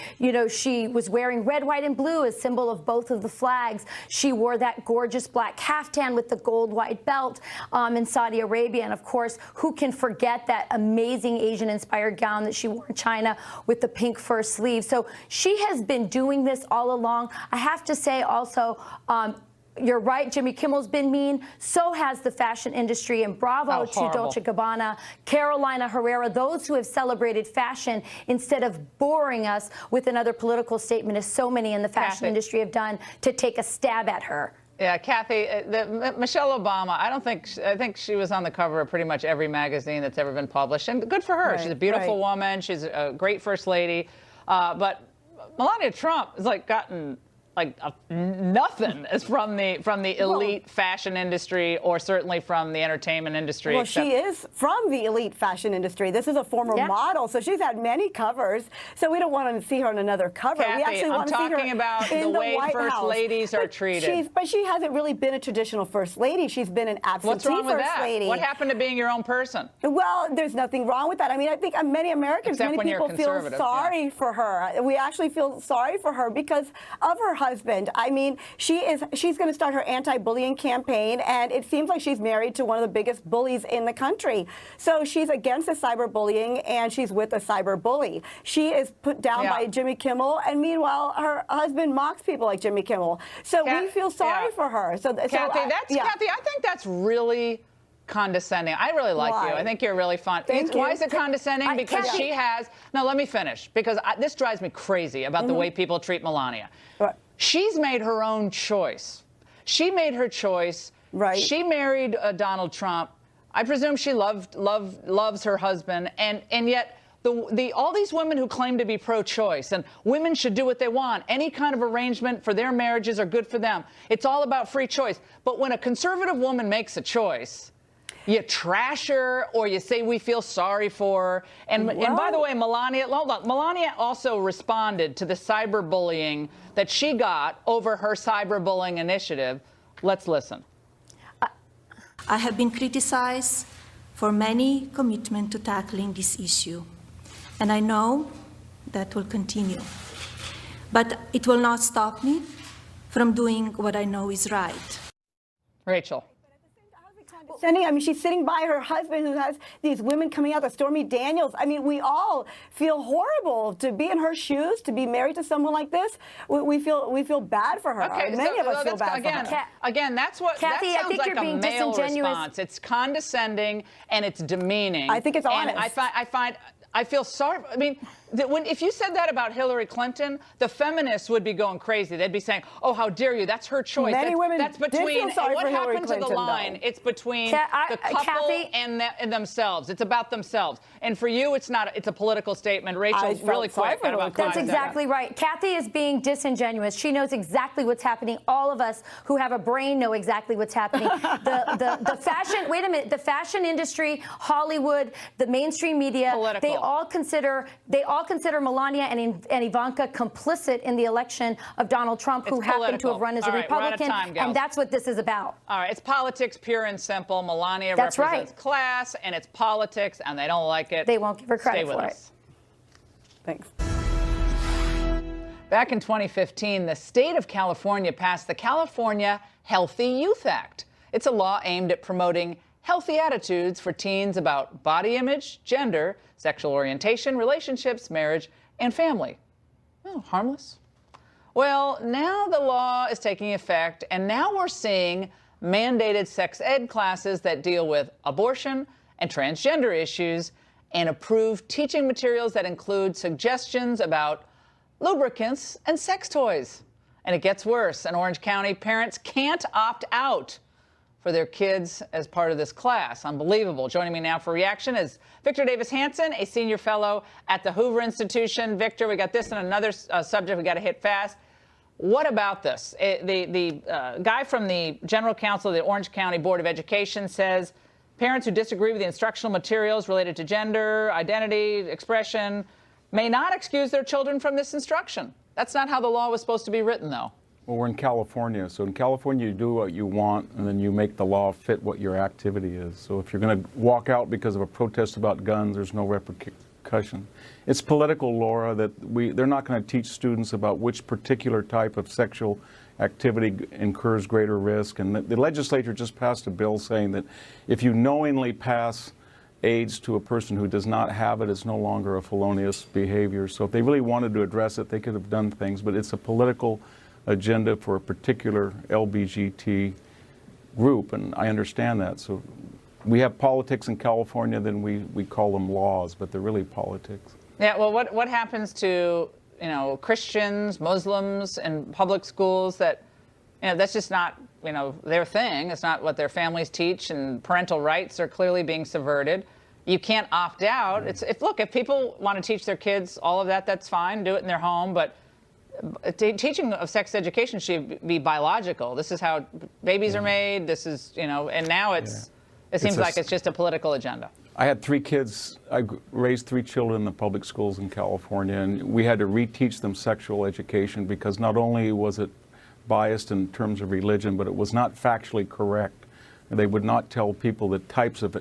was wearing red, white, and blue, a symbol of both of the flags. She wore that gorgeous black caftan with the gold white belt in Saudi Arabia. And of course, who can forget that amazing Asian-inspired gown that she wore in China with the pink fur sleeve? So she has been doing this all along. I have to say also, you're right, Jimmy Kimmel's been mean. So has the fashion industry. And bravo to Dolce & Gabbana, Carolina Herrera, those who have celebrated fashion instead of boring us with another political statement, as so many in the fashion industry have done, to take a stab at her. Yeah, Kathy, Michelle Obama, I think she was on the cover of pretty much every magazine that's ever been published. And good for her. Right, she's a beautiful woman. She's a great first lady. But Melania Trump has gotten nothing is from the elite fashion industry, or certainly from the entertainment industry. Well, she is from the elite fashion industry. This is a former model, so she's had many covers. So we don't want to see her on another cover. Kathy, we actually want to see her talking about in the way White first House. ladies are treated. But she hasn't really been a traditional first lady. She's been an absentee What's wrong with first that? lady. What happened to being your own person? Well, there's nothing wrong with that. I mean, I think many Americans, Except when many you're people feel conservative, sorry for her. We actually feel sorry for her because of her husband. I mean, she's going to start her anti-bullying campaign, and it seems like she's married to one of the biggest bullies in the country. So she's against the cyberbullying, and she's with a cyberbully. She is put down by Jimmy Kimmel, and meanwhile, her husband mocks people like Jimmy Kimmel. So we feel sorry for her. Kathy, Kathy, I think that's really condescending. I really like you. I think you're really fun. Why is it condescending? Because she has. No, let me finish. Because this drives me crazy about the way people treat Melania. She's made her own choice. She made her choice. Right. She married Donald Trump. I presume she loves her husband, and yet all these women who claim to be pro-choice and women should do what they want, any kind of arrangement for their marriages are good for them. It's all about free choice. But when a conservative woman makes a choice, you trash her, or you say we feel sorry for her. And by the way, Melania also responded to the cyberbullying that she got over her cyberbullying initiative. Let's listen. I have been criticized for many commitment to tackling this issue, and I know that will continue. But it will not stop me from doing what I know is right. Rachel. I mean, she's sitting by her husband who has these women coming out, the Stormy Daniels. I mean, we all feel horrible to be in her shoes, to be married to someone like this. We feel bad for her. Okay, many of us feel bad for her. Again, that's what Kathy, that sounds I think like you're a being male disingenuous. response. It's condescending and it's demeaning. I think it's honest. And I feel sorry. I mean, if you said that about Hillary Clinton, the feminists would be going crazy. They'd be saying, "Oh, how dare you? That's her choice." Many women that's did between feel sorry what for Hillary happened to the Clinton, line. though. It's between the couple and themselves. It's about themselves. And for you, it's not. It's a political statement. Rachel, really quick. That's exactly right. Kathy is being disingenuous. She knows exactly what's happening. All of us who have a brain know exactly what's happening. The fashion. Wait a minute. The fashion industry, Hollywood, the mainstream media, political. they all consider Melania and Ivanka complicit in the election of Donald Trump, who happened to have run as a Republican, and that's what this is about. All right, it's politics, pure and simple. Melania represents class, and it's politics, and they don't like it. They won't give her credit for it. Thanks. Back in 2015, the state of California passed the California Healthy Youth Act. It's a law aimed at promoting healthy attitudes for teens about body image, gender, sexual orientation, relationships, marriage, and family. Oh, harmless. Well, now the law is taking effect, and now we're seeing mandated sex ed classes that deal with abortion and transgender issues, and approved teaching materials that include suggestions about lubricants and sex toys. And it gets worse. In Orange County, parents can't opt out for their kids as part of this class. Unbelievable. Joining me now for reaction is Victor Davis Hanson, a senior fellow at the Hoover Institution. Victor, we got this and another subject we got to hit fast. What about this? The guy from the General Counsel of the Orange County Board of Education says parents who disagree with the instructional materials related to gender, identity, expression may not excuse their children from this instruction. That's not how the law was supposed to be written, though. Well, we're in California, so in California you do what you want, and then you make the law fit what your activity is. So if you're going to walk out because of a protest about guns, there's no repercussion. It's political, Laura, that they're not going to teach students about which particular type of sexual activity incurs greater risk. And the legislature just passed a bill saying that if you knowingly pass AIDS to a person who does not have it, it's no longer a felonious behavior. So if they really wanted to address it, they could have done things, but it's a political agenda for a particular LBGT group, and I understand that. So we have politics in California, then we call them laws, but they're really politics. Yeah, well, what happens to, you know, Christians, Muslims in public schools that, you know, that's just not, you know, their thing. It's not what their families teach, and parental rights are clearly being subverted. You can't opt out. Look, if people want to teach their kids all of that, that's fine. Do it in their home, but teaching of sex education should be biological. This is how babies are made. This is, you know, and now it seems like it's just a political agenda. I had 3 kids. I raised 3 children in the public schools in California, and we had to reteach them sexual education because not only was it biased in terms of religion, but it was not factually correct. They would not tell people the types of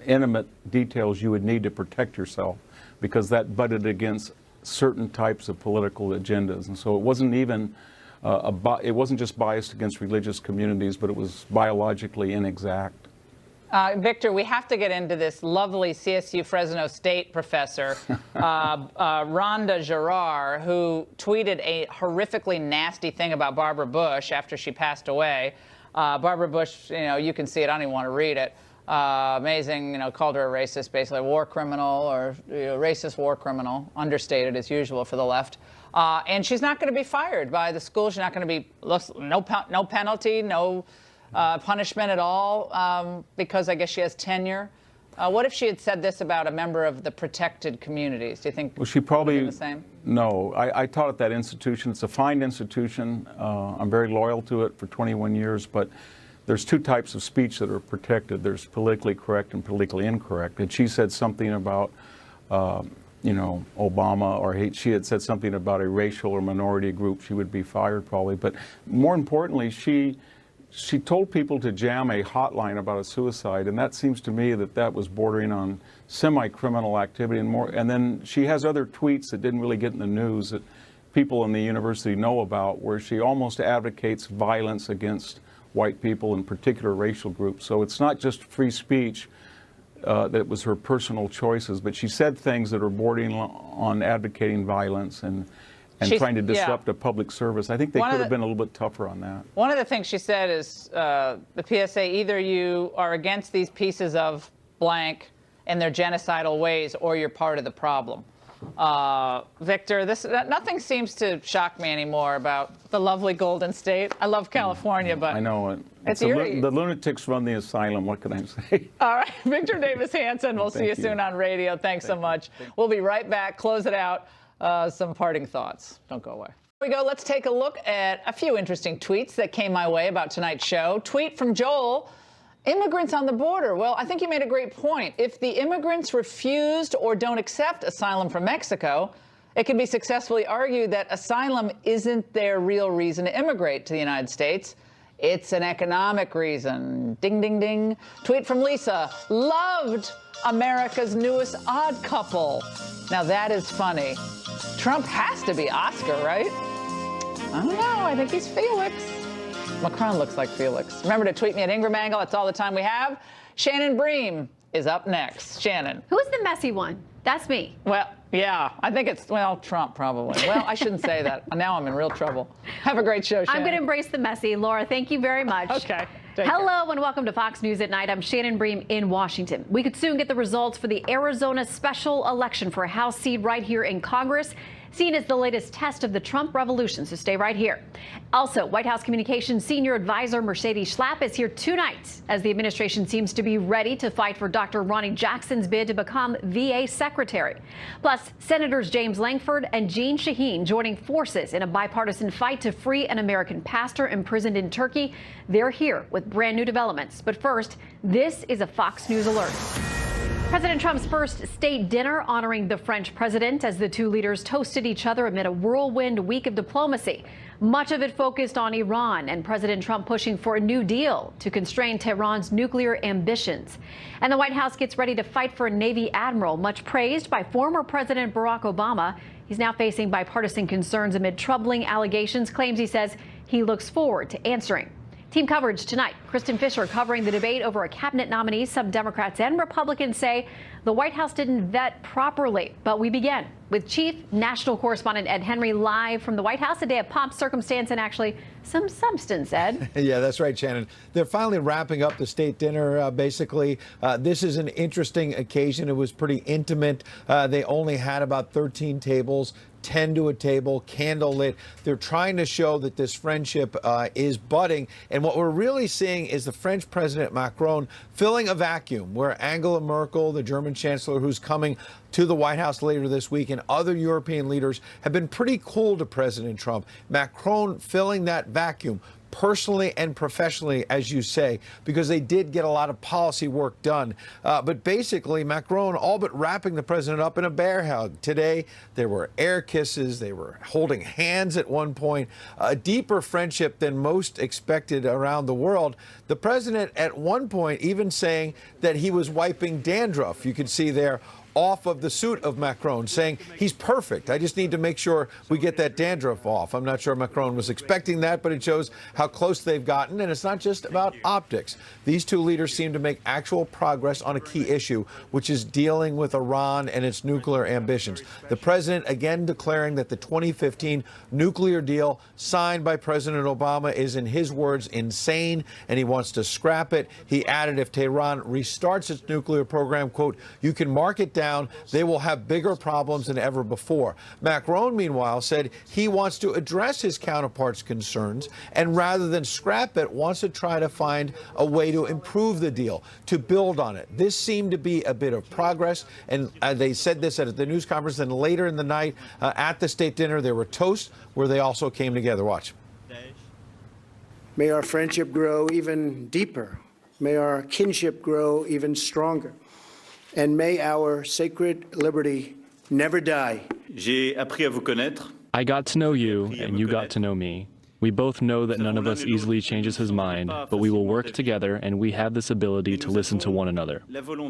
intimate details you would need to protect yourself, because that butted against certain types of political agendas. And so it wasn't even it wasn't just biased against religious communities, but it was biologically inexact. Victor, we have to get into this lovely CSU Fresno State professor, Rhonda Girard, who tweeted a horrifically nasty thing about Barbara Bush after she passed away. Barbara Bush, you know, you can see it. I don't even want to read it. Amazing, you know, called her a racist, basically a war criminal, or racist war criminal, understated as usual for the left. And she's not going to be fired by the school. She's not going to be, no penalty, no punishment at all, because I guess she has tenure. What if she had said this about a member of the protected communities? Do you think she probably would have been the same? No, I taught at that institution. It's a fine institution. I'm very loyal to it for 21 years, but there's 2 types of speech that are protected. There's politically correct and politically incorrect. And she said something about, you know, Obama, or she had said something about a racial or minority group, she would be fired probably. But more importantly, she told people to jam a hotline about a suicide, and that seems to me that was bordering on semi-criminal activity and more. And then she has other tweets that didn't really get in the news that people in the university know about, where she almost advocates violence against white people, in particular racial groups. So it's not just free speech, that it was her personal choices, but she said things that are bordering on advocating violence and trying to disrupt a public service. I think they could have been a little bit tougher on that. One of the things she said is the PSA, either you are against these pieces of blank and their genocidal ways, or you're part of the problem. Victor, nothing seems to shock me anymore about the lovely Golden State. I love California, but I know it. The lunatics run the asylum. What can I say? All right, Victor Davis Hanson. We'll see you soon on radio. Thanks so much. We'll be right back. Close it out. Some parting thoughts. Don't go away. Here we go. Let's take a look at a few interesting tweets that came my way about tonight's show. Tweet from Joel. Immigrants on the border. Well, I think you made a great point. If the immigrants refused or don't accept asylum from Mexico, it can be successfully argued that asylum isn't their real reason to immigrate to the United States. It's an economic reason. Ding, ding, ding. Tweet from Lisa. Loved America's Newest Odd Couple. Now that is funny. Trump has to be Oscar, right? I don't know. I think he's Felix. Macron looks like Felix. Remember to tweet me at Ingraham Angle. That's all the time we have. Shannon Bream is up next. Shannon. Who's the messy one? That's me. Well, yeah. I think it's, well, Trump probably. Well, I shouldn't say that. Now I'm in real trouble. Have a great show, Shannon. I'm going to embrace the messy. Laura, thank you very much. Okay. Hello and welcome to Fox News at Night. I'm Shannon Bream in Washington. We could soon get the results for the Arizona special election for a House seat right here in Congress, seen as the latest test of the Trump revolution, so stay right here. Also, White House Communications Senior Advisor Mercedes Schlapp is here tonight as the administration seems to be ready to fight for Dr. Ronnie Jackson's bid to become VA Secretary. Plus, Senators James Lankford and Jeanne Shaheen joining forces in a bipartisan fight to free an American pastor imprisoned in Turkey. They're here with brand new developments. But first, this is a Fox News alert. President Trump's first state dinner honoring the French president as the two leaders toasted each other amid a whirlwind week of diplomacy. Much of it focused on Iran and President Trump pushing for a new deal to constrain Tehran's nuclear ambitions. And the White House gets ready to fight for a Navy admiral, much praised by former President Barack Obama. He's now facing bipartisan concerns amid troubling allegations, claims he says he looks forward to answering. Team coverage tonight. Kristen Fisher covering the debate over a cabinet nominee. Some Democrats and Republicans say the White House didn't vet properly. But we begin with Chief National Correspondent Ed Henry live from the White House. A day of pomp, circumstance, and actually some substance, Ed. Yeah, that's right, Shannon. They're finally wrapping up the state dinner, basically. This is an interesting occasion. It was pretty intimate. They only had about 13 tables. 10 to a table, candlelit. They're trying to show that this friendship is budding. And what we're really seeing is the French President Macron filling a vacuum where Angela Merkel, the German chancellor who's coming to the White House later this week, and other European leaders have been pretty cool to President Trump. Macron filling that vacuum, personally and professionally, as you say, because they did get a lot of policy work done. But basically, Macron all but wrapping the president up in a bear hug. Today, there were air kisses. They were holding hands at one point. A deeper friendship than most expected around the world. The president, at one point, even saying that he was wiping dandruff. You can see there off of the suit of Macron, saying he's perfect. I just need to make sure we get that dandruff off. I'm not sure Macron was expecting that, but it shows how close they've gotten. And it's not just about optics. These two leaders seem to make actual progress on a key issue, which is dealing with Iran and its nuclear ambitions. The president again declaring that the 2015 nuclear deal signed by President Obama is, in his words, insane, and he wants to scrap it. He added if Tehran restarts its nuclear program, quote, you can mark it down. They will have bigger problems than ever before. Macron, meanwhile, said he wants to address his counterpart's concerns and rather than scrap it, wants to try to find a way to improve the deal, to build on it. This seemed to be a bit of progress, and they said this at the news conference, and later in the night at the state dinner, there were toasts where they also came together. Watch. May our friendship grow even deeper. May our kinship grow even stronger. And may our sacred liberty never die. I got to know you, and you got to know me. We both know that none of us easily changes his mind, but we will work together, and we have this ability to listen to one another.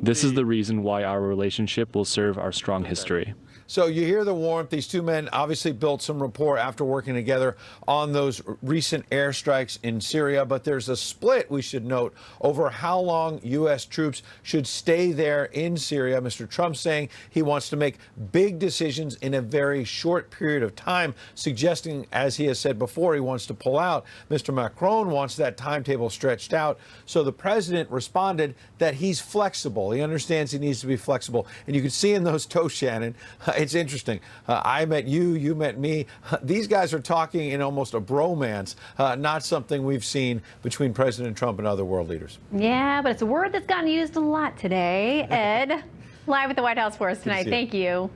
This is the reason why our relationship will serve our strong history. So you hear the warmth. These two men obviously built some rapport after working together on those recent airstrikes in Syria. But there's a split, we should note, over how long U.S. troops should stay there in Syria. Mr. Trump saying he wants to make big decisions in a very short period of time, suggesting, as he has said before, he wants to pull out. Mr. Macron wants that timetable stretched out. So the president responded that he's flexible. He understands he needs to be flexible. And you can see in those toasts, Shannon, it's interesting. I met you, you met me. These guys are talking in almost a bromance, not something we've seen between President Trump and other world leaders. Yeah, but it's a word that's gotten used a lot today. Ed, live at the White House for us tonight. Thank you.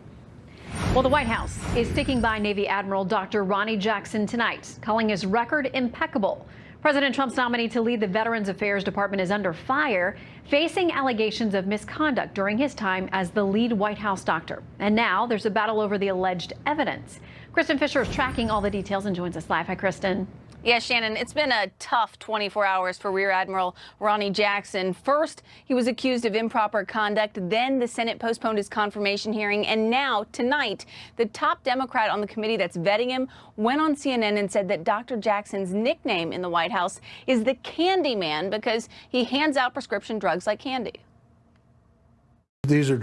Well, the White House is sticking by Navy Admiral Dr. Ronnie Jackson tonight, calling his record impeccable. President Trump's nominee to lead the Veterans Affairs Department is under fire, facing allegations of misconduct during his time as the lead White House doctor. And now there's a battle over the alleged evidence. Kristen Fisher is tracking all the details and joins us live. Hi, Kristen. Yeah, Shannon, it's been a tough 24 hours for Rear Admiral Ronnie Jackson. First, he was accused of improper conduct. Then the Senate postponed his confirmation hearing. And now, tonight, the top Democrat on the committee that's vetting him went on CNN and said that Dr. Jackson's nickname in the White House is the Candy Man because he hands out prescription drugs like candy. These are